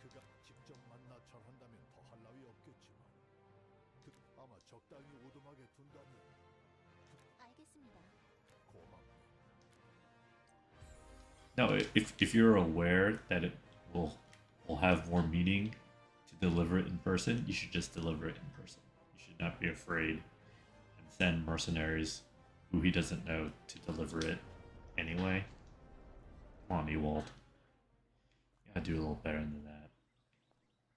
그가 직접 만나 절한다면 더할 나위 없겠지만 아마 적당히 오두막에 둔다면
알겠습니다.
고맙네.
No, if you're aware that it will have more meaning to deliver it in person, you should just deliver it in person. You should not be afraid and send mercenaries who he doesn't know to deliver it anyway. Come on, Ewald. You gotta do a little better than that.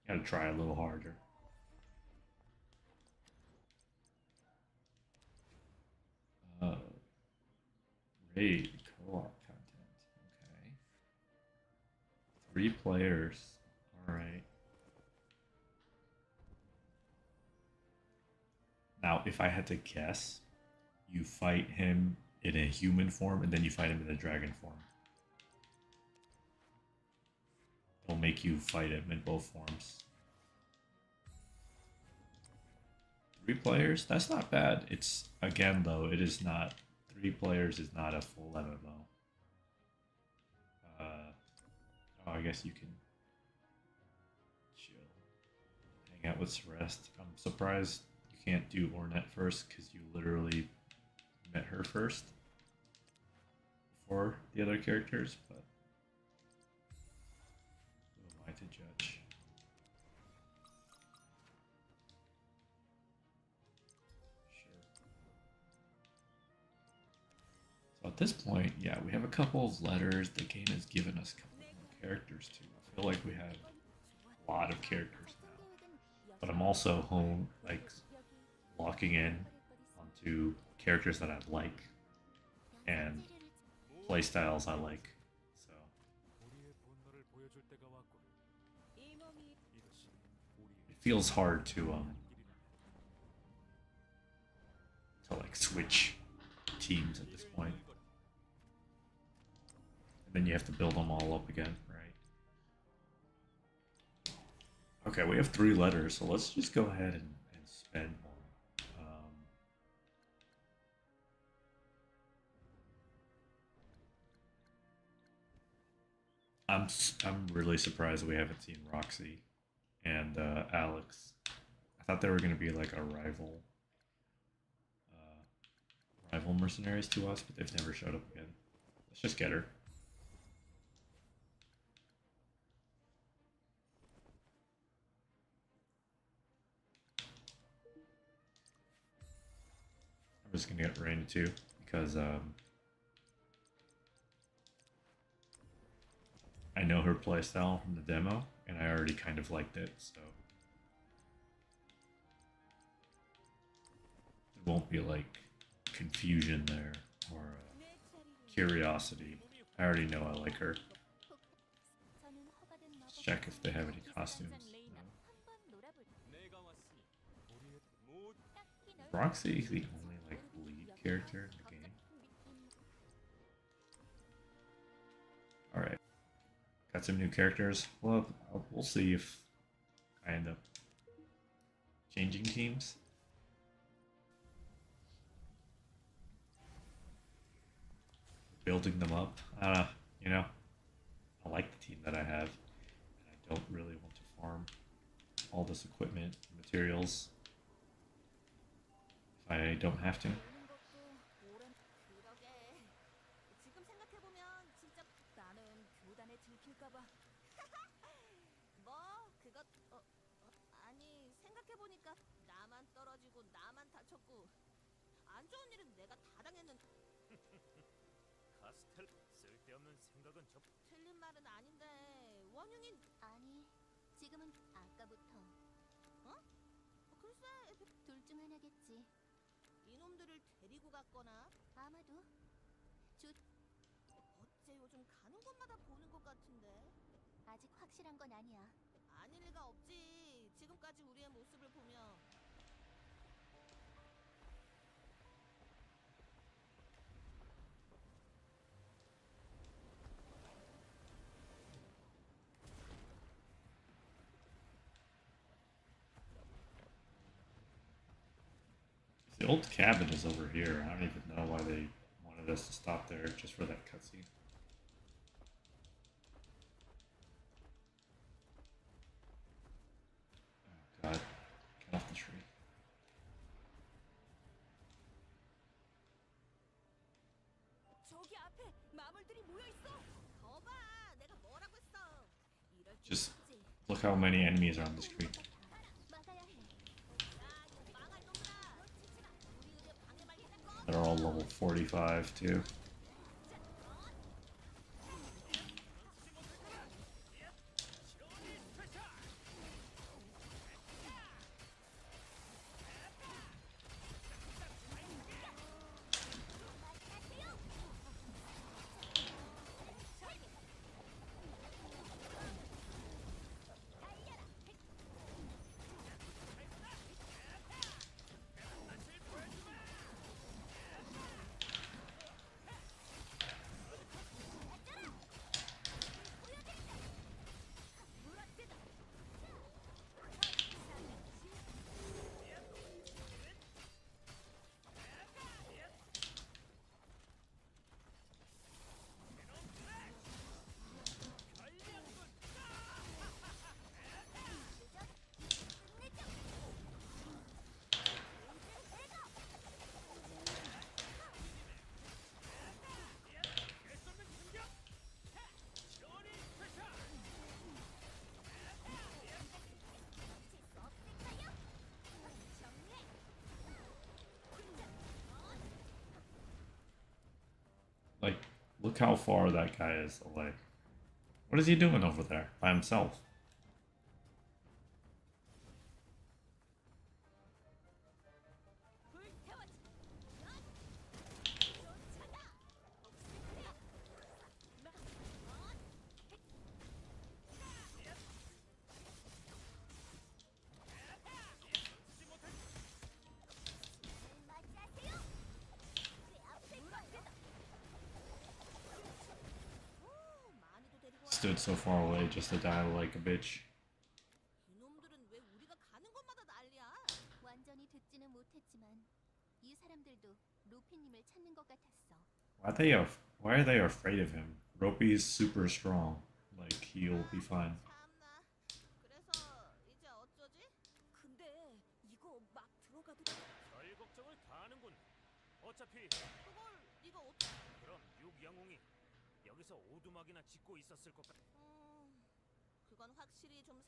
You gotta try a little harder. Raid co-op content. Okay. 3 players. Alright. Now, if I had to guess, you fight him in a human form and then you fight him in a dragon form. It'll make you fight him in both forms. 3 players? That's not bad. It's, again, though, it is not. 3 players is not a full MMO. Oh, I guess you can chill, hang out with Celeste. I'm surprised you can't do Ornette first because you literally met her first before the other characters, but who am I to judge? Sure. So at this point, yeah, we have a couple of letters. The game has given us a couple more characters too. I feel like we have a lot of characters now. But I'm also locking in onto characters that I like and playstyles I like. So
우리의 분노를 보여줄 때가 왔군. 이것이 우리의
it feels hard to like switch teams at this point. And then you have to build them all up again, right? Okay, we have 3 letters, so let's just go ahead and spend one. I'm really surprised we haven't seen Roxy and Alex. I thought they were going to be like a rival mercenaries to us, but they've never showed up again. Let's just get her. I'm just gonna get Rain too because I know her playstyle from the demo, and I already kind of liked it, so there won't be like confusion there or curiosity. I already know I like her. Let's check if they have any costumes.
내가 왔으니 우리의 모두
Roxy is the only like lead character in the game. All right, got some new characters. Well, we'll see if I end up changing teams. Building them up. You know, I like the team that I have, and I don't really want to farm all this equipment, materials, if I don't have to.
그러게. 지금 생각해보면 진짜 나는 교단에 들킬까봐. 뭐 그것 아니 생각해보니까 나만 떨어지고 나만 다쳤고 안 좋은 일은 내가 다 당했는데
카스텔 쓸데없는 생각은 접.
틀린 말은 아닌데 원흉인
아니, 지금은 아까부터
어? 글쎄
둘 중 하나겠지.
이놈 놈들을 데리고 갔거나.
아마도
어째 요즘 가는 곳마다 보는 것 같은데.
아직 확실한 건 아니야.
아닐 리가 없지. 지금까지 우리의 모습을 보면.
The old cabin is over here. I don't even know why they wanted us to stop there just for that cutscene. Oh god. Get off the tree.
저기 앞에 마물들이 모여 있어. 거봐, 내가 뭐라고 했어. 이럴 줄
Just
알았지.
look how many enemies are on the screen.
막아야 해.
야, 이 망할 놈들아. 우리 의대 방해 말게 거.
They're all level 45 too. Like, look how far that guy is away. What is he doing over there by himself? Stood so far away just to die like a bitch.
이놈들은 왜 우리가 가는 곳마다 난리야?
완전히 듣지는 못했지만 이 사람들도 루피님을 찾는 것 같았어.
Why are they afraid of him? Ropey's super strong. Like he'll be fine.
참나. 그래서 이제 어쩌지? 근데 이거 막 들어가도
별 걱정을 다 하는군. 어차피
그걸 네가 어떻게?
그럼 육양웅이 여기서 오두막이나 짓고 있었을 것 같아.
그건 확실히 좀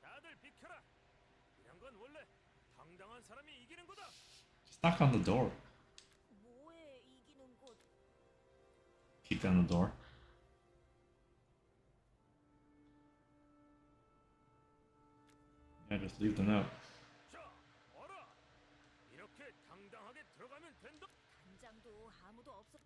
다들 비켜라. 이런 건 원래 당당한 사람이 이기는 거다.
Just knock on the door.
뭐에 이기는 곳?
Kick down the door. Yeah, just leave the note.
자, 어라. 이렇게 당당하게 들어가면 된다.
단장도 아무도 없어.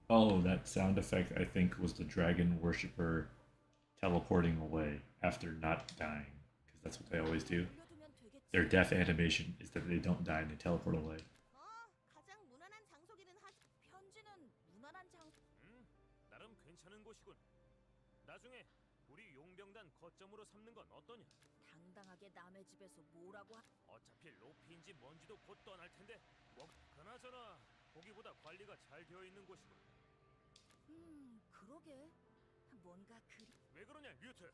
Oh, that sound effect I think was the dragon worshipper teleporting away after not dying. Because that's what they always do.
올려두면 되겠지.
Their death animation is that they don't die and they teleport away.
가장 무난한 장소기는 하지. 편지는 무난한 장.
나름 괜찮은 곳이군. 나중에 우리 용병단 거점으로 삼는 건 어떠냐?
당당하게 남의 집에서 뭐라고 하?
어차피 로피인지 뭔지도 곧 떠날 텐데. 뭐 그나저나 보기보다 관리가 잘 되어 있는 곳이군.
그러게. 뭔가
왜 그러냐, 뮤트?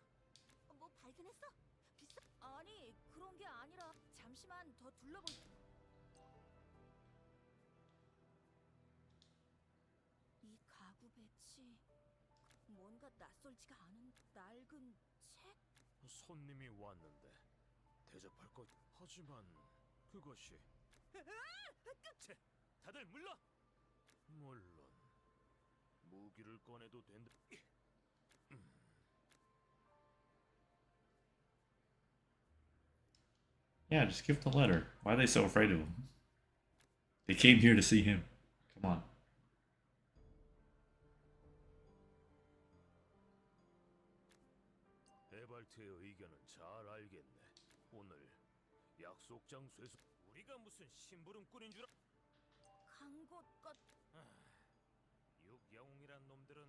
뭐 발견했어? 비싸? 아니 그런 게 아니라 잠시만 더 둘러볼. 이 가구 배치 뭔가 낯설지가 않은 낡은 책?
손님이 왔는데 대접할 것. 하지만 그것이. 채, 다들 물러. 물론 무기를 꺼내도 된다.
Yeah, just give the letter. Why are they so afraid of him? They came here to see him. Come on.
에발트의 의견은 잘 알겠네. 오늘 약속 장소에서 우리가 무슨 심부름꾼인 줄
간곳 것
육영웅이란 놈들은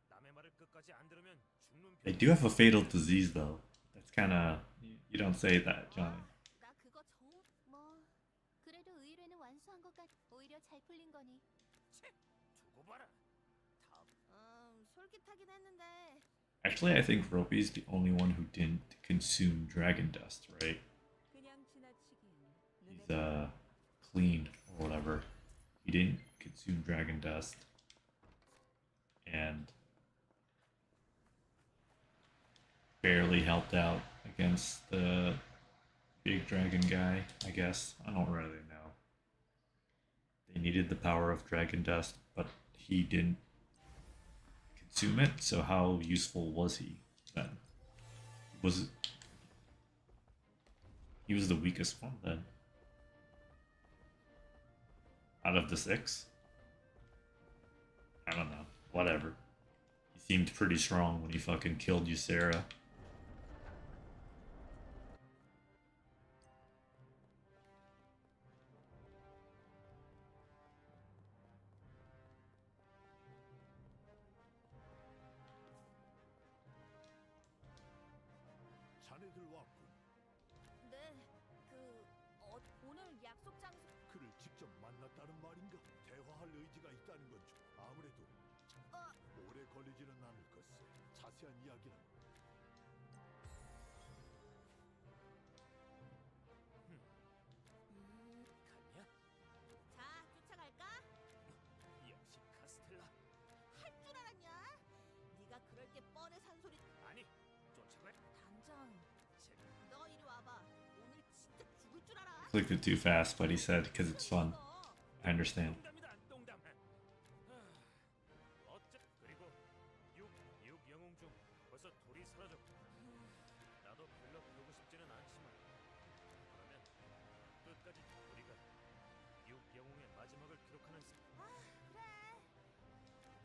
남의 말을 끝까지 안 들으면 죽는
They do have a fatal disease, though. That's kind of you don't say that, Johnny.
나 그거 뭐 그래도 의뢰는 완수한 것 같. 오히려 잘 풀린 거니.
채 두고 봐라.
솔깃하긴 했는데
Actually, I think Ropey's the only one who didn't consume dragon dust, right?
그냥 지나치긴
He's clean or whatever. He didn't consume dragon dust. And barely helped out against the big dragon guy, I guess. I don't really know. They needed the power of dragon dust, but he didn't consume it, so how useful was he then? He was the weakest one then. Out of the 6? I don't know. Whatever. He seemed pretty strong when he fucking killed Ysera.
자네들 왔군.
네, 오늘 약속 장소
그를 직접 만났다는 말인가? 대화할 의지가 있다는 건 아무래도 오래 걸리지는 않을 것세. 자세한 이야기는
갔냐?
자, 쫓아갈까?
역시 카스텔라.
할 줄 알았냐? 네가 그럴 게 뻔해 산소리.
아니, 쫓아가.
당장 너 이리 와봐. 오늘 진짜 죽을 줄 알아.
Clicked it too fast, but he said because it's fun. I understand.
농담이다, 농담. 그리고 육영웅 중 벌써 둘이 사라졌고. 나도 별로 그러고 싶지는 않지만. 그러면 끝까지 우리가 육영웅의 마지막을 기록하는
그래.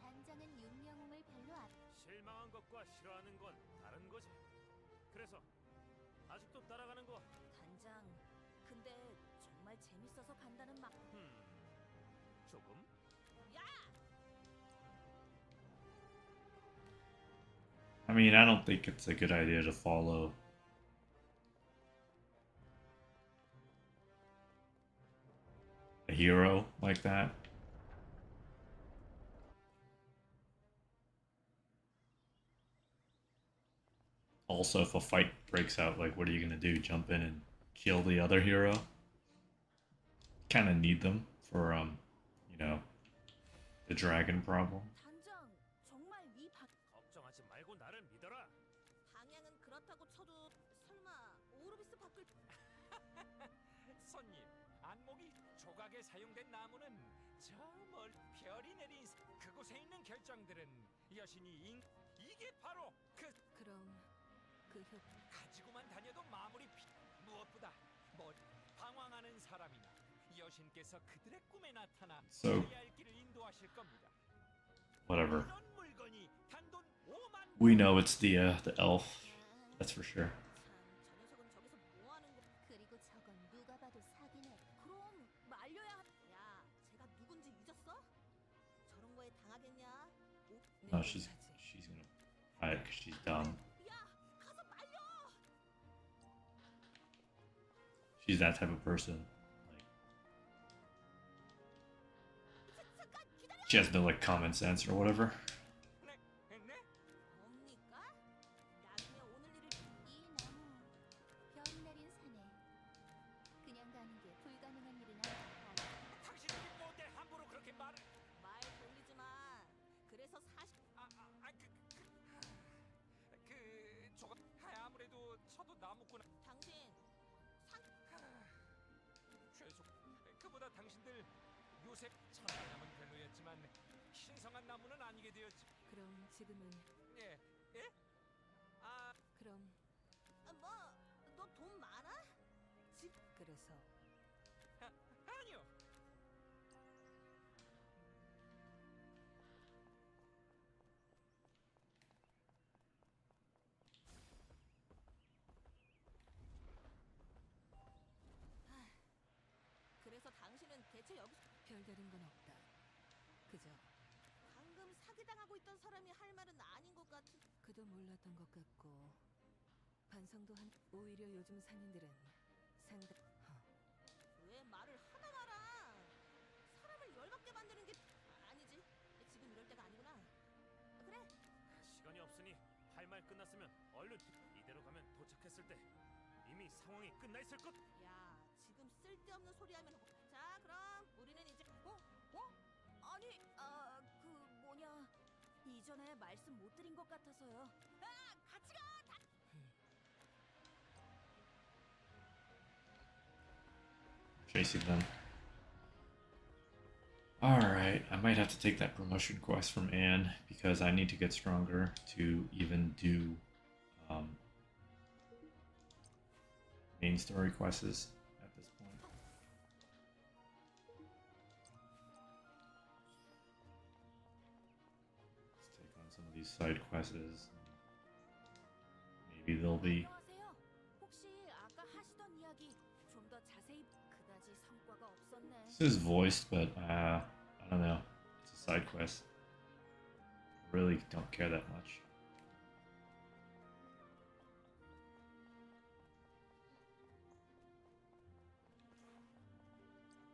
단장은 육영웅을 별로 안.
실망한 것과 싫어하는 건 다른 거지. 그래서 아직도 따라가는 거.
단장, 근데 정말 재밌어서 간다는 막.
조금?
야!
I mean, I don't think it's a good idea to follow a hero like that. Also, if a fight breaks out, like, what are you gonna do? Jump in and kill the other hero? Kind of need them for, you know, the dragon problem.
단장, 정말
걱정하지 말고 나를 믿어라.
방향은 그렇다고 쳐도 설마 오로비스 밖을
손님, 안목이 조각에 사용된 나무는 저 멀 별이 내린 그곳에 있는 결정들은 여신이 이게 바로
그럼
가지고만 다녀도 무엇보다 방황하는 사람이나 여신께서 그들의 꿈에 나타나
So-
가야 할 길을 인도하실 겁니다.
Whatever.
이런 물건이 단돈 5만
We know it's the elf. That's for sure.
저 녀석은 저기서 뭐 하는 거?
그리고 저건 누가 봐도 사기네.
그럼 말려야 야, 제가 누군지 잊었어? 저런 거에 당하겠냐?
No, she's gonna fight because she's dumb.
야, 가서 말려!
She's that type of person. Like,
잠깐 기다려!
she has no like common sense or whatever.
네?
뭡니까? 나중에 오늘 일을
이 나무 별 내린 산에 그냥 가는 게 불가능한 일은 아니야.
당신이 뭔데 함부로 그렇게 말을?
말 돌리지 마. 그래서
조각 아무래도 쳐도 나무꾼
당신
최소 그보다 당신들 요새 천하나무 별로였지만 신성한 나무는 아니게 되었지.
그럼 지금은
예?
그럼 뭐, 너 돈 많아? 집 그래서
아니요.
그래서 당신은 대체 여기
별다른 건 없다. 그저
방금 사기당하고 있던 사람이 할 말은 아닌 것 같은.
그도 몰랐던 것 같고 반성도 한. 오히려 요즘 상인들은 상당.
왜 말을 하다 말아? 사람을 열받게 만드는 게 아니지. 지금 이럴 때가 아니구나. 그래.
시간이 없으니 할 말 끝났으면 얼른 이대로 가면 도착했을 때 이미 상황이 끝나 있을 것.
야, 지금 쓸데없는 소리 하면. 자, 그럼 우리는 이제. 아니, 그 뭐냐. 이전에 말씀 못 드린 것 같아서요. 아, 같이 가.
Chasing them. Alright, I might have to take that promotion quest from Anne because I need to get stronger to even do main story quests at this point. Let's take on some of these side quests. Maybe they'll be.
안녕하세요. 혹시 아까 하시던 이야기 좀 더 자세히. 그다지 성과가 없었네.
This is voiced, but I don't know. It's a side quest. I really don't care that much.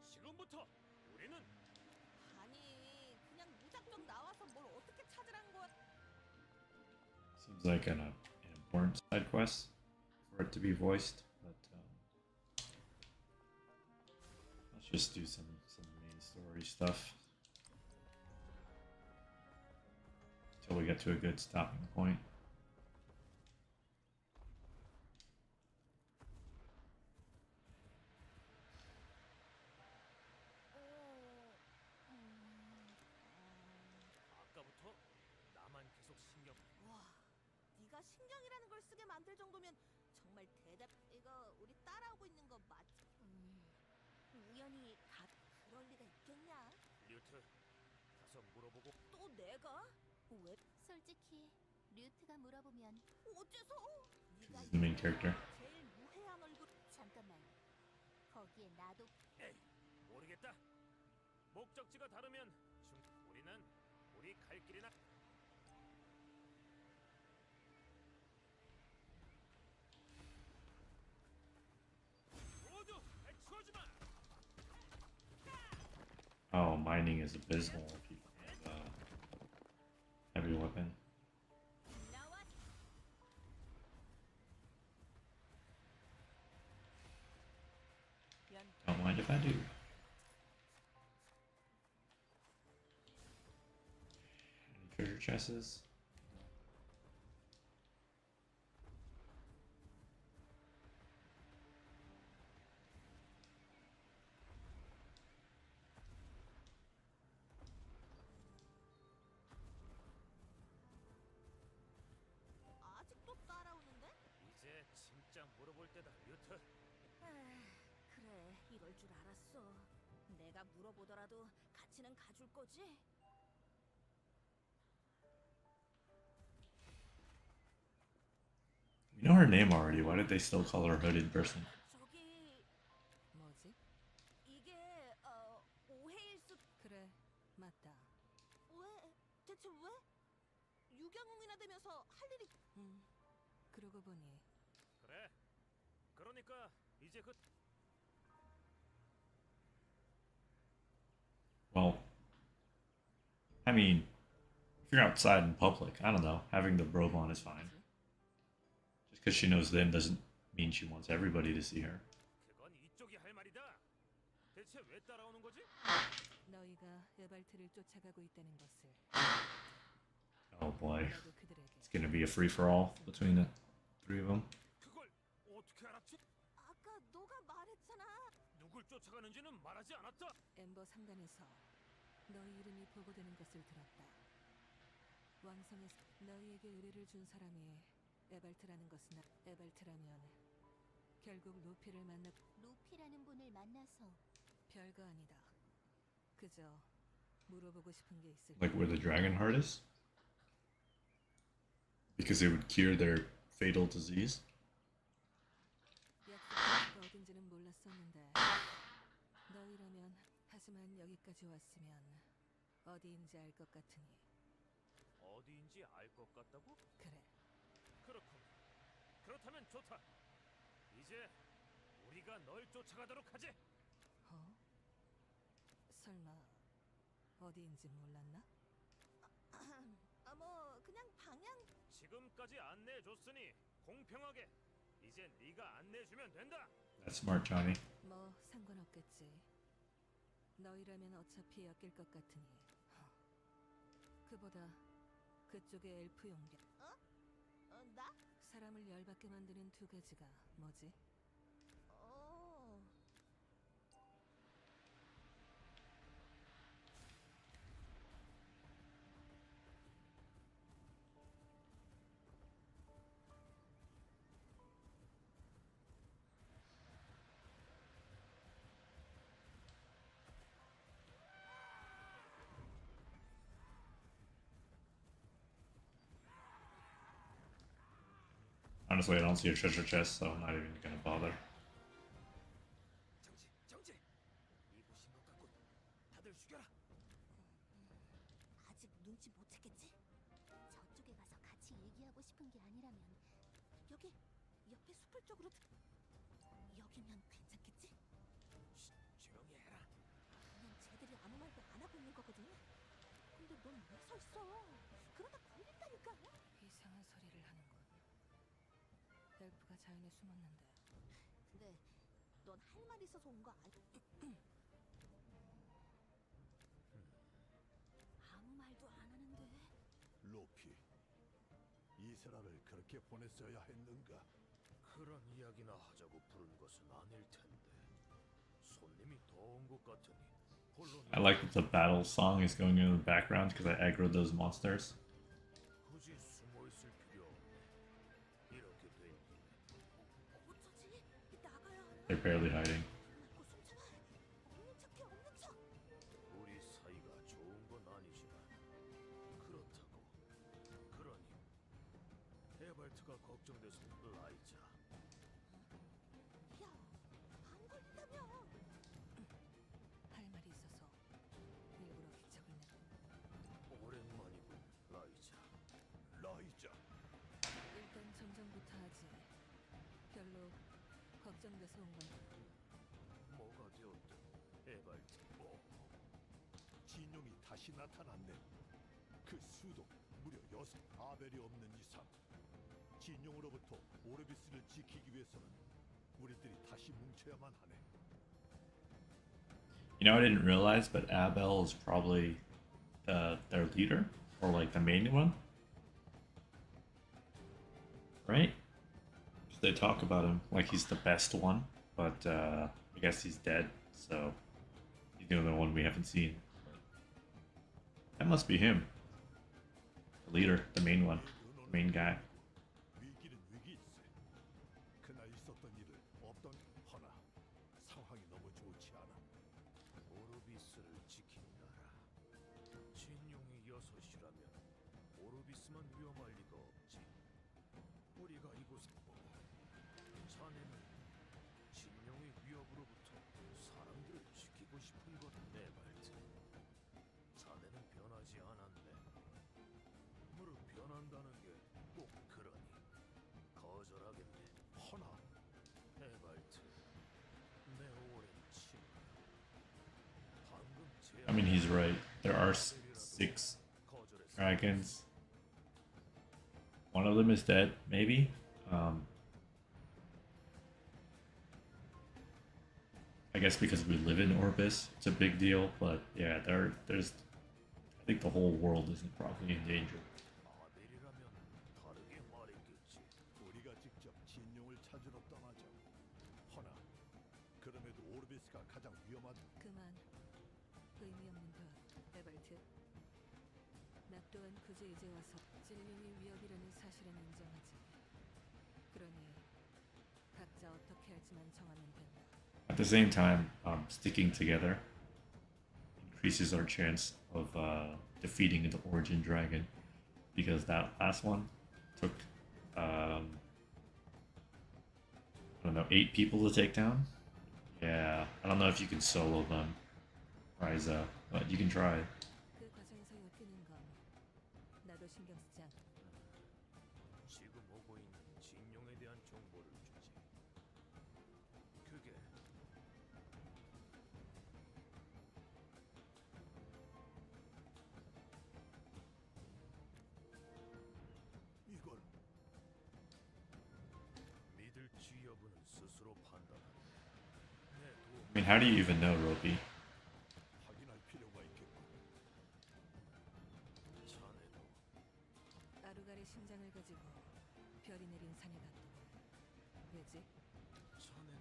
지금부터 우리는
아니, 그냥 무작정 나와서 뭘 어떻게 찾으란 거야?
Seems like an important side quest for it to be voiced, but let's just do some main story stuff until we get to a good stopping point.
아까부터 나만 계속 신경.
와, 네가 신경이라는 걸 쓰게 만들 정도면 정말 대답. 이거 우리 따라오고 있는 거 맞지? 우연히 그럴 리가 있겠냐?
류트 가서 물어보고.
또 내가? 왜?
솔직히 류트가 물어보면
어째서? 네가
He's the main character.
제일 무해한 얼굴.
잠깐만. 거기에 나도.
에이, 모르겠다. 목적지가 다르면 우리는 우리 갈 길이나. 모두 해치워지 마.
Oh, mining is abysmal if you have a heavy weapon.
나와.
Don't mind if I do. Any treasure chests?
아직도 따라오는데?
이제 진짜 물어볼 때다, 류트.
그래, 이럴 줄 알았어. 내가 물어보더라도 가치는 가줄 거지?
We know her name already. Why did they still call her Hooded Person?
저기
뭐지?
이게 오해일 수.
그래, 맞다.
왜? 대체 왜? 유경웅이나 되면서 할 일이.
그러고 보니
그래. 그러니까 이제 그
Well, I mean, if you're outside in public, I don't know, having the robe on is fine. Just because she knows them doesn't mean she wants everybody to see her.
그건 이쪽이 할 말이다. 대체 왜 따라오는 거지?
너희가 에발트를 쫓아가고 있다는 것을
Oh boy,
나도 그들에게.
it's gonna be a free for all between the three of them.
그걸 어떻게 알았지?
아까 너가 말했잖아.
누굴 쫓아가는지는 말하지 않았다.
엠버 상단에서 너희 이름이 보고되는 것을 들었다. 왕성에서 너희에게 의뢰를 준 사람이 에발트라는 것은 에발트라면 결국 루피를 만나
루피라는 분을 만나서
별거 아니다. 그저 물어보고 싶은 게 있을
Like where the dragon heart is? Because it would cure their fatal disease?
약속가 어딘지는 몰랐었는데 너희라면 하지만 여기까지 왔으면 어디인지 알 것 같으니
어디인지 알 것 같다고?
그래.
그렇군. 그렇다면 좋다. 이제 우리가 널 쫓아가도록 하지.
어? 설마 어디인지 몰랐나?
뭐 그냥 방향.
지금까지 안내해줬으니 공평하게 이제 네가 안내해주면 된다.
That's smart, Johnny.
뭐 상관없겠지. 너희라면 어차피 엮일 것 같으니. 그보다 그쪽의 엘프 용병.
나?
사람을 열받게 만드는 두 가지가 뭐지?
Honestly, I don't see a treasure chest, so I'm not even gonna bother.
정지. 이 보신 것 같군. 다들 죽여라.
아직 눈치 못 챘겠지?
저쪽에 가서 같이 얘기하고 싶은 게 아니라면
여기 옆에 숲을 쪽으로 여기면 괜찮겠지?
조용히 해라.
그냥 쟤들이 아무 말도 안 하고 있는 거거든. 근데 넌 왜 서 있어? 그러다 걸린다니까.
이상한 소리를 하는군. 엘프가 자연에 숨었는데
근데 넌 할 말 있어서 온 거 아니? 아무 말도 안 하는데.
로피, 이세라를 그렇게 보냈어야 했는가?
그런 이야기나 하자고 부른 것은 아닐 텐데. 손님이 더 온 것 같으니 홀로
I like that the battle song is going in the background because I aggroed those monsters.
굳이 숨어 있을 필요 없네. 이렇게 된 김에
어쩌지? 나가야 하나?
They're barely hiding.
고 숨차봐. 없는 척해 없는 척.
우리 사이가 좋은 건 아니지만 그렇다고. 그러니 헤발트가 걱정돼서 라이자.
야, 안 걸린다며.
할 말이 있어서 일부러 기척을 내.
오랜만이군, 라이자.
라이자,
일단 정정부터 하지. 별로 걱정돼서 온 건
뭐가 되었든 헤발트.
진용이 다시 나타났네. 그 수도 무려 6. 아벨이 없는 이상 진용으로부터 오르비스를 지키기 위해서는 우리들이 다시 뭉쳐야만 하네.
You know, I didn't realize, but Abel is probably their leader, or like the main one, right? 'Cause they talk about him like he's the best one, but I guess he's dead, so he's the only one we haven't seen. That must be him, the leader, the main one, the main guy.
위기는 위기일세. 그날 있었던 일을 없던 허나 상황이 너무 좋지 않아.
오르비스를 지킨다라. 진용이 6이라면 오르비스만 위험할 리가 없지. 우리가 이곳에 자네는 진용의 위협으로부터 사람들을 지키고 싶은 것 네발트. 자네는 변하지 않았네. 무릇 변한다는 게 꼭 그러니 거절하겠네.
허나
네발트. 내 오랜 친구. 방금
I mean, he's right. There are 6 dragons. One of them is dead, maybe. I guess because we live in Orbis, it's a big deal. But yeah, there's. I think the whole world isn't probably in danger.
아벨이라면 다르게 말했겠지.
우리가 직접 진용을 찾으러 떠나자고. 허나 그럼에도 오르비스가 가장 위험한.
그만. 의미 없는 대화. 에발트. 나 또한 굳이 이제 와서 진용이 위협이라는 사실은 인정하지. 그러니 각자 어떻게 할지만 정하면 된다.
At the same time, sticking together increases our chance of defeating the Origin Dragon, because that last one took I don't know, 8 people to take down. Yeah, I don't know if you can solo them, Ryza, but you can try.
그 과정에서 엮이는 건 나도 신경 쓰지 않아.
지금 오고 있는 진용에 대한 정보를 주지. 그게
이걸 믿을지 여부는 스스로 판단하라. 내 도움
I mean, how do you even know, Roby?
확인할 필요가 있겠군.
자네도
아루갈의 심장을 가지고 별이 내린 산에 갔다. 왜지?
자네는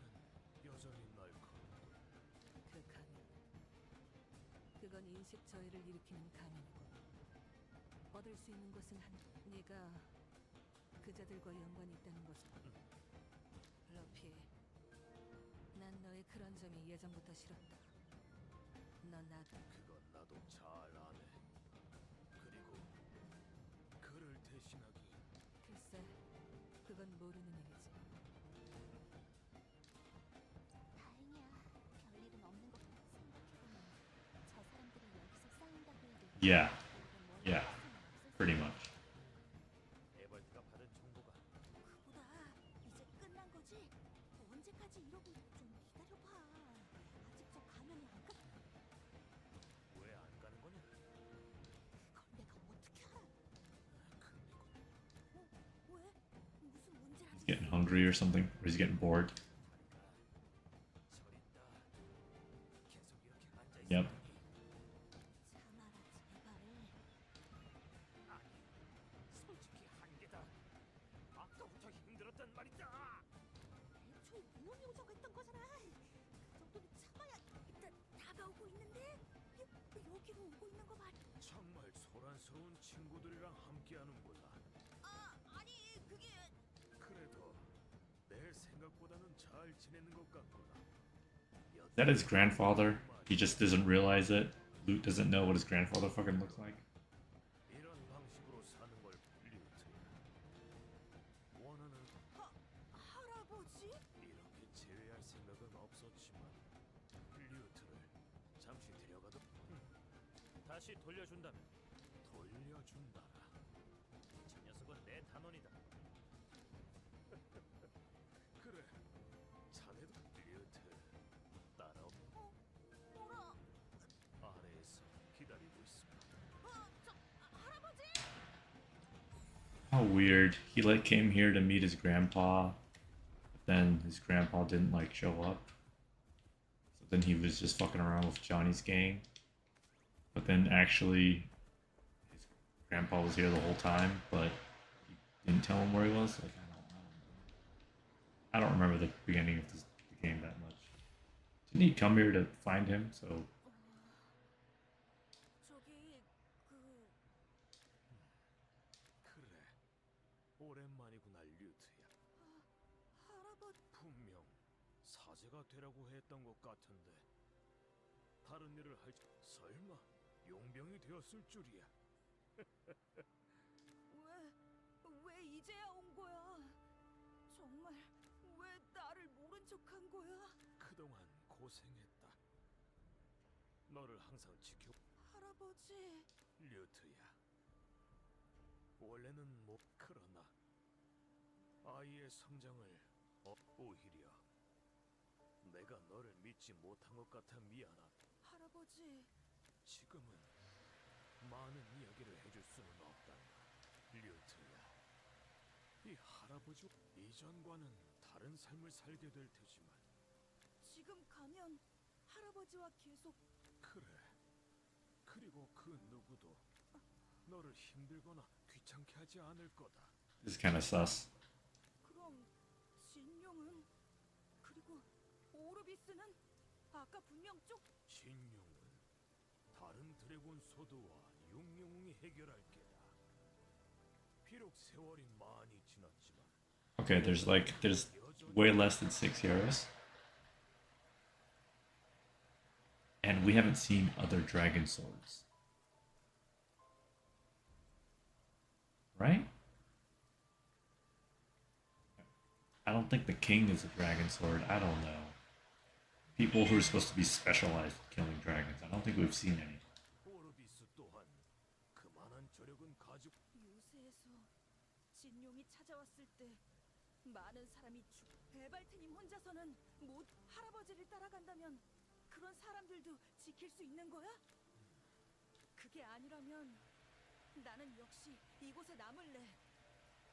여전히 날카롭고
그 가면. 그건 인식 저해를 일으키는 가면이고. 얻을 수 있는 것은 네가 그자들과 연관이 있다는 것은. 러피, 난 너의 그런 점이 예전부터 싫었다. 넌 나도.
그건 나도 잘 아네. 그리고 그를 대신하기
글쎄, 그건 모르는 일이지.
다행이야. 별일은 없는 것 같아. 생각해보면 저 사람들이 여기서 싸운다고 해도
Yeah,
우리가 뭘
yeah,
할 수는 없을
pretty much.
에벌트가 받은 정보가
그보다 이제 끝난 거지? 언제까지 이러고 좀 기다려봐. 아직 저 가면이 안 끝.
왜 안 가는 거냐?
그걸 내가 어떻게 알아?
근데
왜? 무슨 문제라도
He's getting hungry or something, or he's getting bored. Yep.
참아라 제발.
솔직히 한계다. 아까부터 힘들었단 말이다.
애초에 무능 용자가 있던 거잖아. 그 정도는 참아야 일단 다가오고 있는데 여기로 오고 있는 거 말이야.
정말 소란스러운 친구들이랑 함께하는구나.
아니 그게
그래도 내 생각보다는 잘 지내는 것 같구나.
Is that his grandfather? He just doesn't realize it. Luke doesn't know what his grandfather fucking looks like.
이런 방식으로 사는 걸 류트. 원하는
할아버지?
이렇게 제외할 생각은 없었지만 류트를 잠시 데려가도 다시 돌려준다면 돌려준다라. 저 녀석은 내 단원이다. 그래, 자네도 류트 따라오.
뭐라?
아래에서 기다리고 있습니다.
저 할아버지?
How weird. He like came here to meet his grandpa, but then his grandpa didn't like show up. So then he was just fucking around with Johnny's gang. But then actually his grandpa was here the whole time, but he didn't tell him where he was. Like I don't remember the beginning of the game that much. Didn't he come here to find him? So
저기
그래, 오랜만이구나 류트야.
할아버지.
분명 사제가 되라고 했던 것 같은데 다른 일을 할 설마 용병이 되었을 줄이야.
왜 이제야 온 거야? 정말 왜 나를 모른 척한 거야?
그동안 고생했다. 너를 항상 지켜.
할아버지.
류트야. 원래는 뭐 그러나 아이의 성장을 오히려 내가 너를 믿지 못한 것 같아 미안하다.
할아버지.
지금은 많은 이야기를 해줄 수는 없단다. 류트야. 이 할아버지 이전과는 다른 삶을 살게 될 테지만
지금 가면 할아버지와 계속.
그래. 그리고 그 누구도 너를 힘들거나 귀찮게 하지 않을 거다.
this is kind of sus.
그럼 진용은? 그리고 오르비스는? 아까 분명
진용은 다른 드래곤 소드와 육영웅이 해결할 게다. 비록 세월이 많이 지났지만
Okay, there's way less than 6 euros. And we haven't seen other dragon swords. Right? I don't think the king is a dragon sword. I don't know. People who are supposed to be specialized in killing dragons. I don't think we've seen any.
오르비스 또한 그만한 저력은 가지고
요새에서 진룡이 찾아왔을 때 많은 사람이 에발트님 혼자서는 못 할아버지를 따라간다면 그런 사람들도 지킬 수 있는 거야? 그게 아니라면 나는 역시 이곳에 남을래.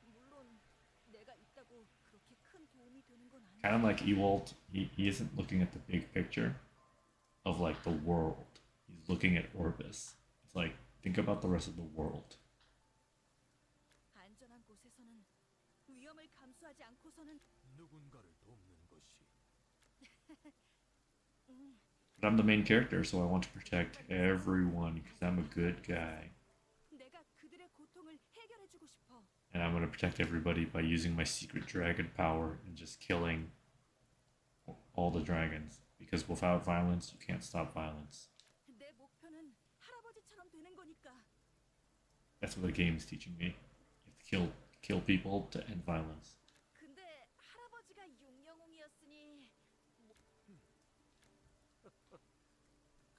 물론 내가 있다고 그렇게 큰 도움이 되는 건 아니야.
Kind of like Ewald, he isn't looking at the big picture of like the world. He's looking at Orbis. It's like, think about the rest of the world.
안전한 곳에서는 위험을 감수하지 않고서는
누군가를 돕는 것이
But I'm the main character, so I want to protect everyone because I'm a good guy.
내가 그들의 고통을 해결해주고 싶어.
And I'm going to protect everybody by using my secret dragon power and just killing all the dragons. Because without violence, you can't stop violence.
내 목표는 할아버지처럼 되는 거니까.
That's what the game is teaching me. You have to kill people to end violence.
근데 할아버지가 용영웅이었으니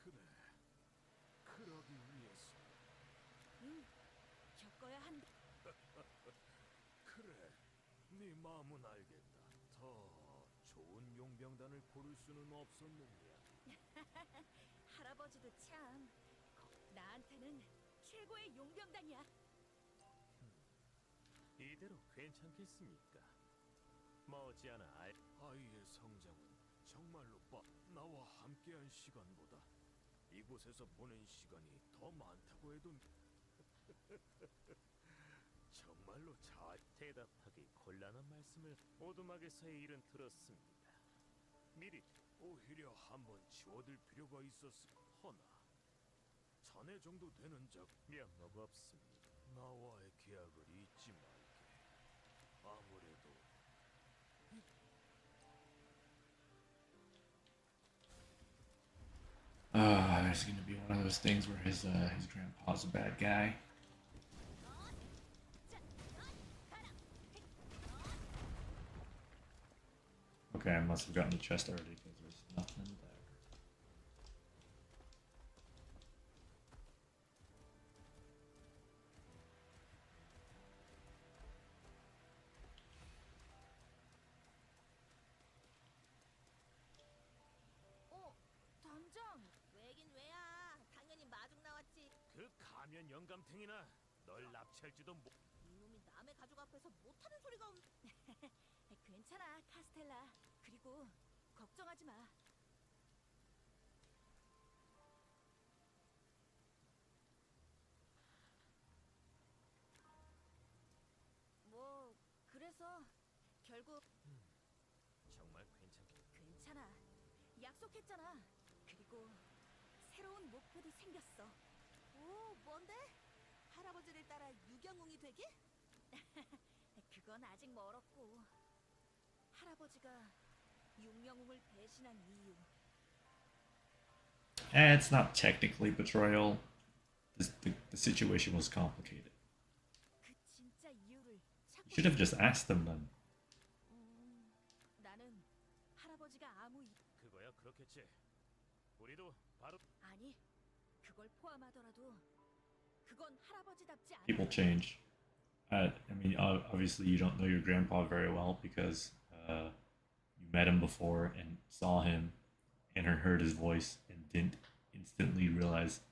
그래 그러기 위해서
겪어야 한다.
그래 네 마음은 알겠다. 더 좋은 용병단을 고를 수는 없었느냐.
할아버지도 참 나한테는 최고의 용병단이야.
이대로 괜찮겠습니까? 머지않아
아이의 성장은 정말로 나와 함께한 시간보다 이곳에서 보낸 시간이 더 많다고 해도 정말로 잘
대답하기 곤란한 말씀을 오두막에서의 일은 들었습니다. 미리
오히려 한번 치워둘 필요가 있었을 허나 자네 정도 되는 적
면목 없습니다.
나와의 계약을 잊지 말게. 아무래도
It's gonna be one of those things where his grandpa's a bad guy. Okay, I must have gotten the chest already because there's nothing there.
단장. 왜긴 왜야. 당연히 마중 나왔지.
그 가면 영감탱이나 널 납치할지도
이놈이 남의 가족 앞에서 못하는 소리가 없. 괜찮아, 카스텔라. 그리고 걱정하지 마. 뭐 그래서 결국
정말 괜찮겠.
괜찮아. 약속했잖아. 그리고 새로운 목표도 생겼어. 오, 뭔데? 할아버지를 따라 유경웅이 되기? 그건 아직 멀었고. 할아버지가 육영웅을 배신한 이유.
It's not technically betrayal. The situation was complicated.
그 진짜 이유를 찾고.
You should have just asked them then.
나는 할아버지가 아무
그거야 그렇겠지. 우리도 바로
아니, 그걸 포함하더라도 그건 할아버지답지 않아.
People change. I mean, obviously you don't know your grandpa very well because you met him before and saw him and heard his voice and didn't instantly realize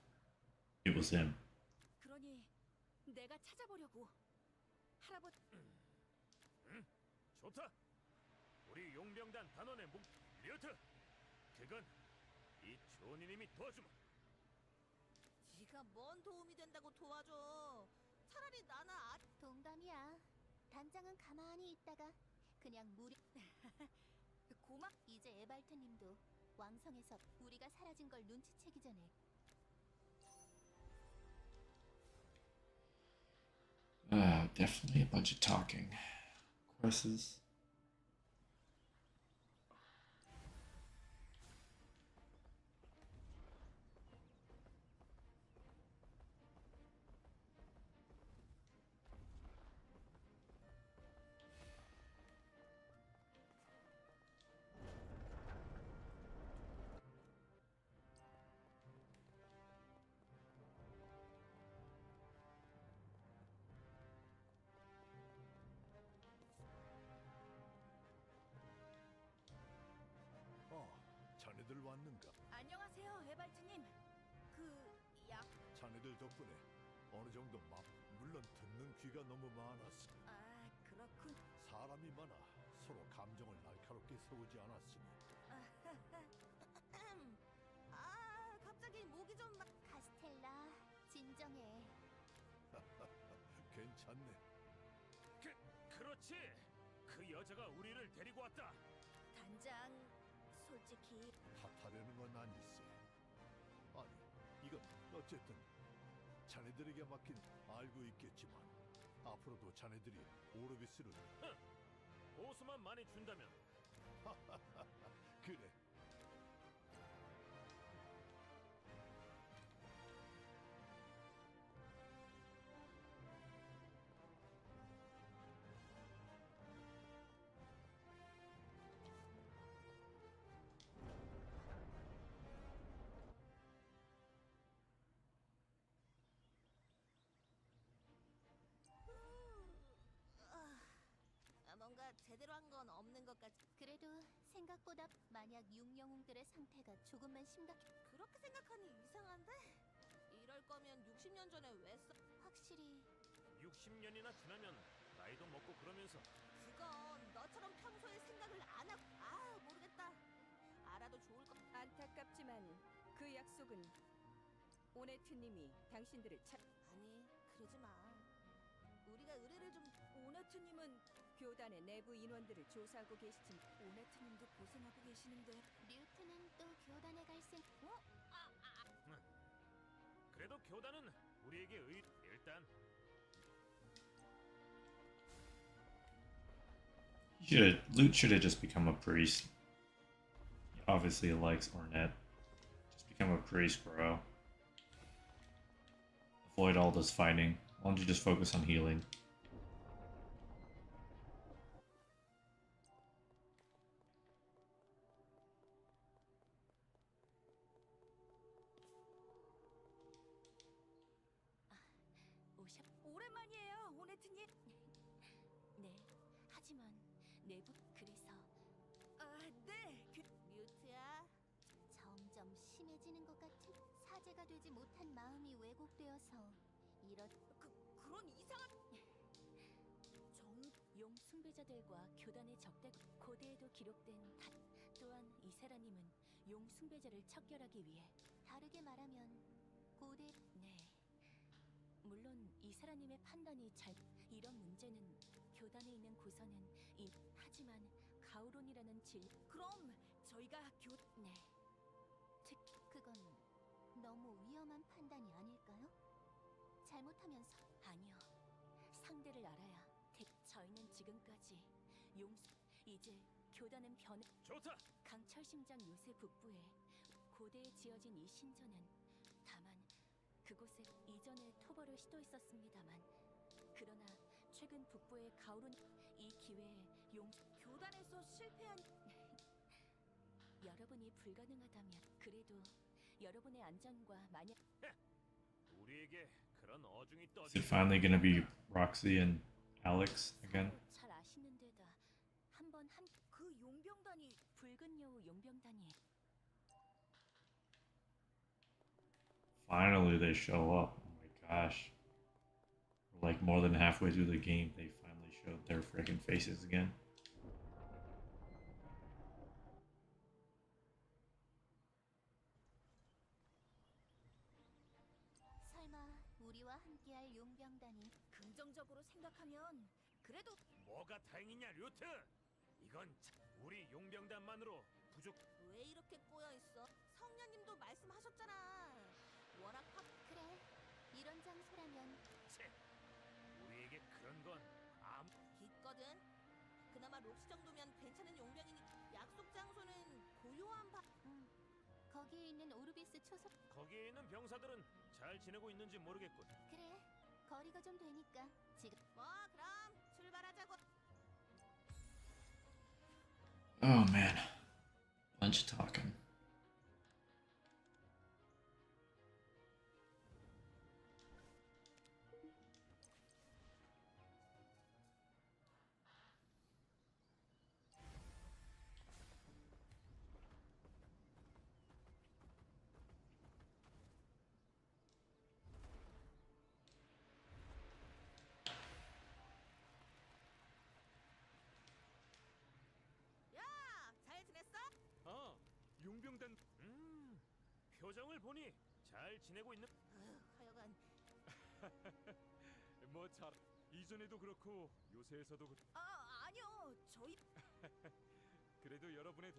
it was him.
그러니 내가 찾아보려고. 할아버지.
좋다. 우리 용병단 단원의 목 리어트. 그건 이 조니님이 도와주마.
네가 뭔 도움이 된다고 도와줘. 차라리 나나
동감이야. 단장은 가만히 있다가 그냥 무리.
고막.
이제 에발트님도 왕성에서 우리가 사라진 걸 눈치채기 전에
Definitely a bunch of talking. Courses.
왔는가?
안녕하세요, 에발트님. 약...
자네들 덕분에 어느 정도 물론 듣는 귀가 너무 많았어.
아, 그렇군.
사람이 많아 서로 감정을 날카롭게 세우지 않았으니
아, 갑자기 목이 좀
카스텔라, 진정해.
괜찮네.
그렇지. 그 여자가 우리를 데리고 왔다.
단장, 솔직히
탓하려는 건 아닐세. 아니, 이건 어쨌든 자네들에게 맡긴 알고 있겠지만 앞으로도 자네들이 오르비스를
보수만 많이 준다면
그래.
뭔가 제대로 한 건 없는 것 같.
그래도 생각보다 만약 육영웅들의 상태가 조금만
그렇게 생각하니 이상한데? 이럴 거면 60년 전에 왜 써?
확실히
60년이나 지나면 나이도 먹고 그러면서
그건 너처럼 평소에 생각을 안 하고. 아, 모르겠다. 알아도 좋을 것.
안타깝지만 그 약속은 오네트님이 당신들을
아니, 그러지 마. 우리가 의뢰를 좀.
오네트님은 교단의 내부 인원들을 조사하고 계시지만
오네트님도 고생하고 계시는데.
류트는 또 교단에 갈 생.
그래도 교단은 우리에게 일단
Luke should have just become a priest. He obviously likes Ornette. Just become a priest, bro. Avoid all this fighting. Why don't you just focus on healing?
오랜만이에요, 오네트님.
네. 하지만 내부 그래서
네. 뮤트야.
점점 심해지는 것 같은 사제가 되지 못한 마음이 왜곡되어서 이런
그런 이상한.
용 숭배자들과 교단의 적대 고대에도 기록된 또한 이세라님은 용 숭배자를 척결하기 위해 다르게 말하면 고대 네 물론 이세라님의 판단이 이런 문제는 교단에 있는 고서는 하지만 가우론이라는
그럼 저희가
네 그건 너무 위험한 판단이 아닐까요? 잘못하면 아니요 상대를 알아야 저희는 지금까지 이제 교단은
좋다.
강철심장 요새 북부에 고대에 지어진 이 신전은 다만 그곳에 이전에 토벌을 시도했었습니다만 그러나 최근 북부의 가오룬 이 기회에
교단에서 실패한.
여러분이 불가능하다면 그래도 여러분의 안전과 만약
우리에게 그런 어중이
Is it finally gonna be Roxy and Alex again?
잘 아시는 데다 한번
그 용병단이
붉은 여우 용병단이
Finally, they show up. Oh my gosh. We're like more than halfway through the game, they finally showed their freaking faces again.
설마 우리와 함께할 용병단이
긍정적으로 생각하면 그래도.
뭐가 다행이냐, 류트? 이건 우리 용병단만으로 부족.
왜 이렇게 꼬여 있어? 성녀님도 말씀하셨잖아. 워낙
그래 이런 장소라면
채. 우리에게 그런 건
깊거든. 그나마 록시 정도면 괜찮은 용병이니. 약속 장소는 고요한
거기에 있는 오르비스 초석
거기에 있는 병사들은 잘 지내고 있는지 모르겠군.
그래 거리가 좀 되니까 지금
뭐 그럼 출발하자고.
Oh man. Bunch of talking.
용병단.
표정을 보니 잘 지내고 있는.
하여간
뭐 잘. 이전에도 그렇고 요새에서도
아니요. 저희
그래도 여러분의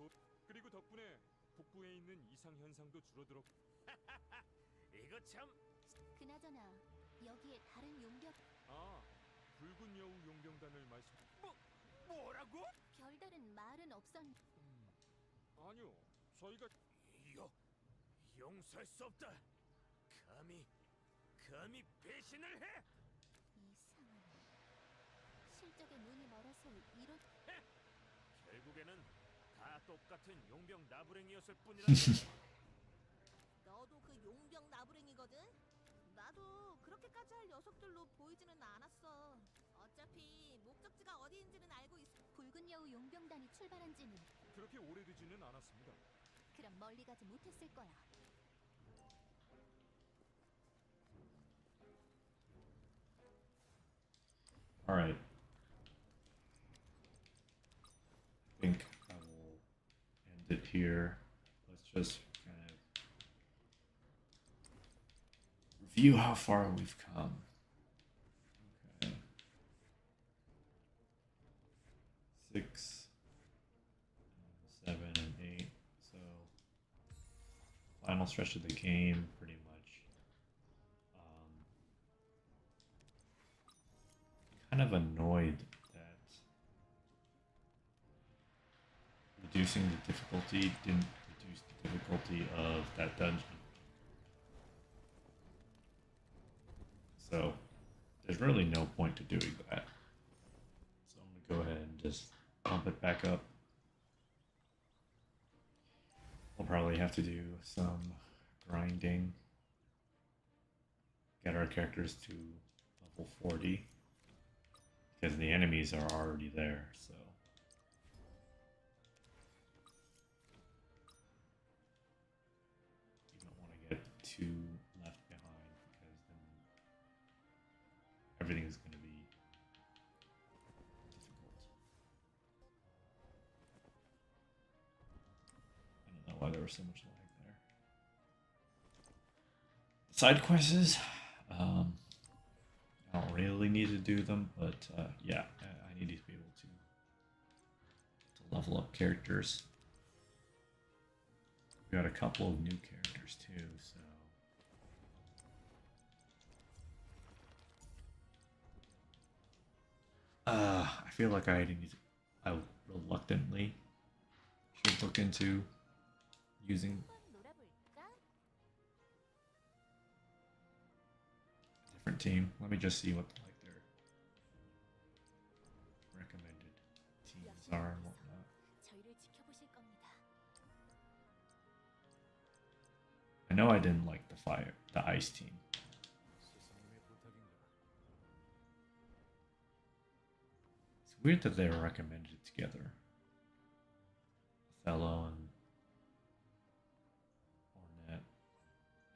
그리고 덕분에 북부에 있는 이상 현상도 줄어들었.
이거 참.
그나저나 여기에 다른 용병
아, 붉은 여우 용병단을 말씀.
뭐라고?
별다른 말은 없었.
아니요, 저희가
용서할 수 없다. 감히 배신을 해.
이상하네. 실적에 눈이 멀어서 이런.
결국에는 다 똑같은 용병 나부랭이였을 뿐이라는.
너도 그 용병 나부랭이거든? 나도 그렇게까지 할 녀석들로 보이지는 않았어. 어차피 목적지가 어디인지는 알고 있어.
붉은 여우 용병단이 출발한 지는
그렇게 오래되지는 않았습니다.
그럼 멀리 가지 못했을 거야.
All right. I think I will end it here. Let's just kind of review how far we've come. Okay. 6, 7, and 8. So, final stretch of the game, pretty much. Kind of annoyed that reducing the difficulty didn't reduce the difficulty of that dungeon. So there's really no point to doing that. So I'm gonna go ahead and just bump it back up. We'll probably have to do some grinding. Get our characters to level 40. Because the enemies are already there, so. You don't want to get too left behind because then everything is going to be difficult. I don't know why there was so much lag there. Side quests, I don't really need to do them, but yeah, I need to be able to level up characters. We got a couple of new characters too, so. I feel like I reluctantly should look into using
놀아볼까?
a different team. Let me just see what like their recommended teams are and whatnot.
저희를 지켜보실 겁니다.
I know I didn't like the ice team.
스승님의 부탁인가?
It's weird that they were recommended together. Othello and Ornette.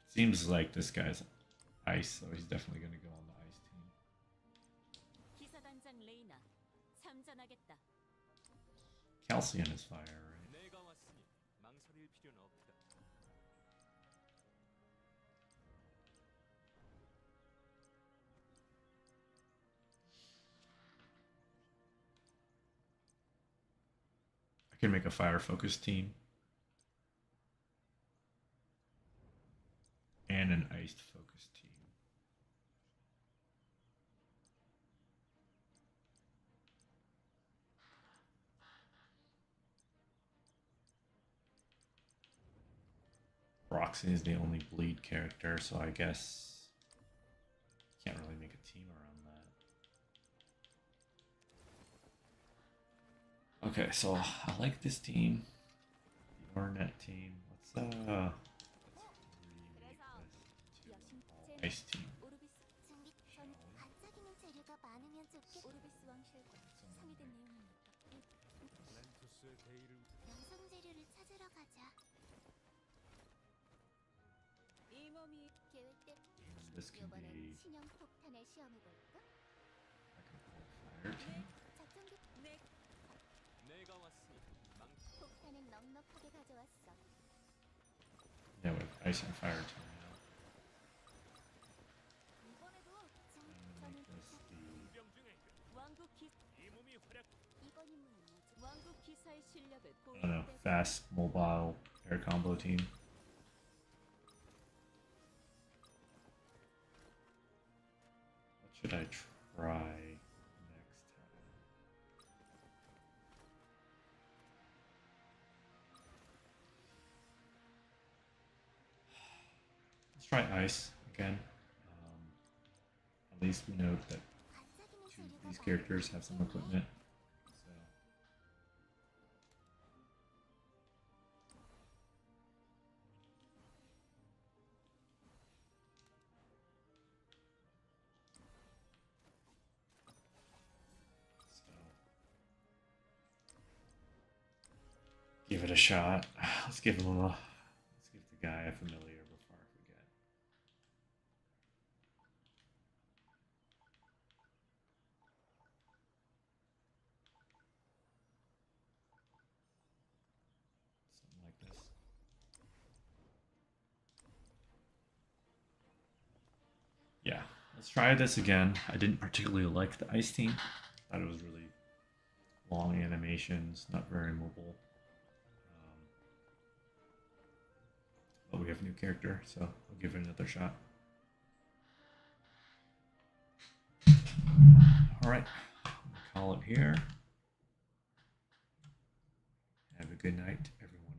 It seems like this guy's ice, so he's definitely going to go on the ice team.
기사단장 레이나 참전하겠다.
Calcium is fire, right?
내가 왔으니 망설일 필요는 없다.
I can make a fire focused team. And an ice focused team. Roxy is the only bleed character, so I guess can't really make a team around that. Okay, so I like this team. The Ornette team. Let's remake this to all ice team.
오르비스 준비 전 반짝이는 재료가 많으면 좋겠. 오르비스 왕실과 상의된 내용입니다.
렌투스의 대의를
영성 재료를 찾으러 가자. 이 몸이 계획대.
This can
이번엔
be
신형 폭탄을 시험해 볼까?
I can call fire team.
작전기 네
내가 왔으니 망
폭탄은 넉넉하게 가져왔어.
ice and fire tornado.
이번에도
And make this the
병 중에
왕국 기
이 몸이 활약.
이번 임무는 뭐지?
왕국 기사의 실력을
I don't know, fast mobile air combo team. What should I try next time? Let's try ice again. At least we know that
반짝이는
two
재료가
of these characters have some equipment. So give it a shot. Let's give him a. Let's give the guy a familiar before I forget. Something like this. Yeah, let's try this again. I didn't particularly like the ice team. Thought it was really long animations, not very mobile. But we have a new character, so I'll give it another shot. All right, call it here. Have a good night, everyone.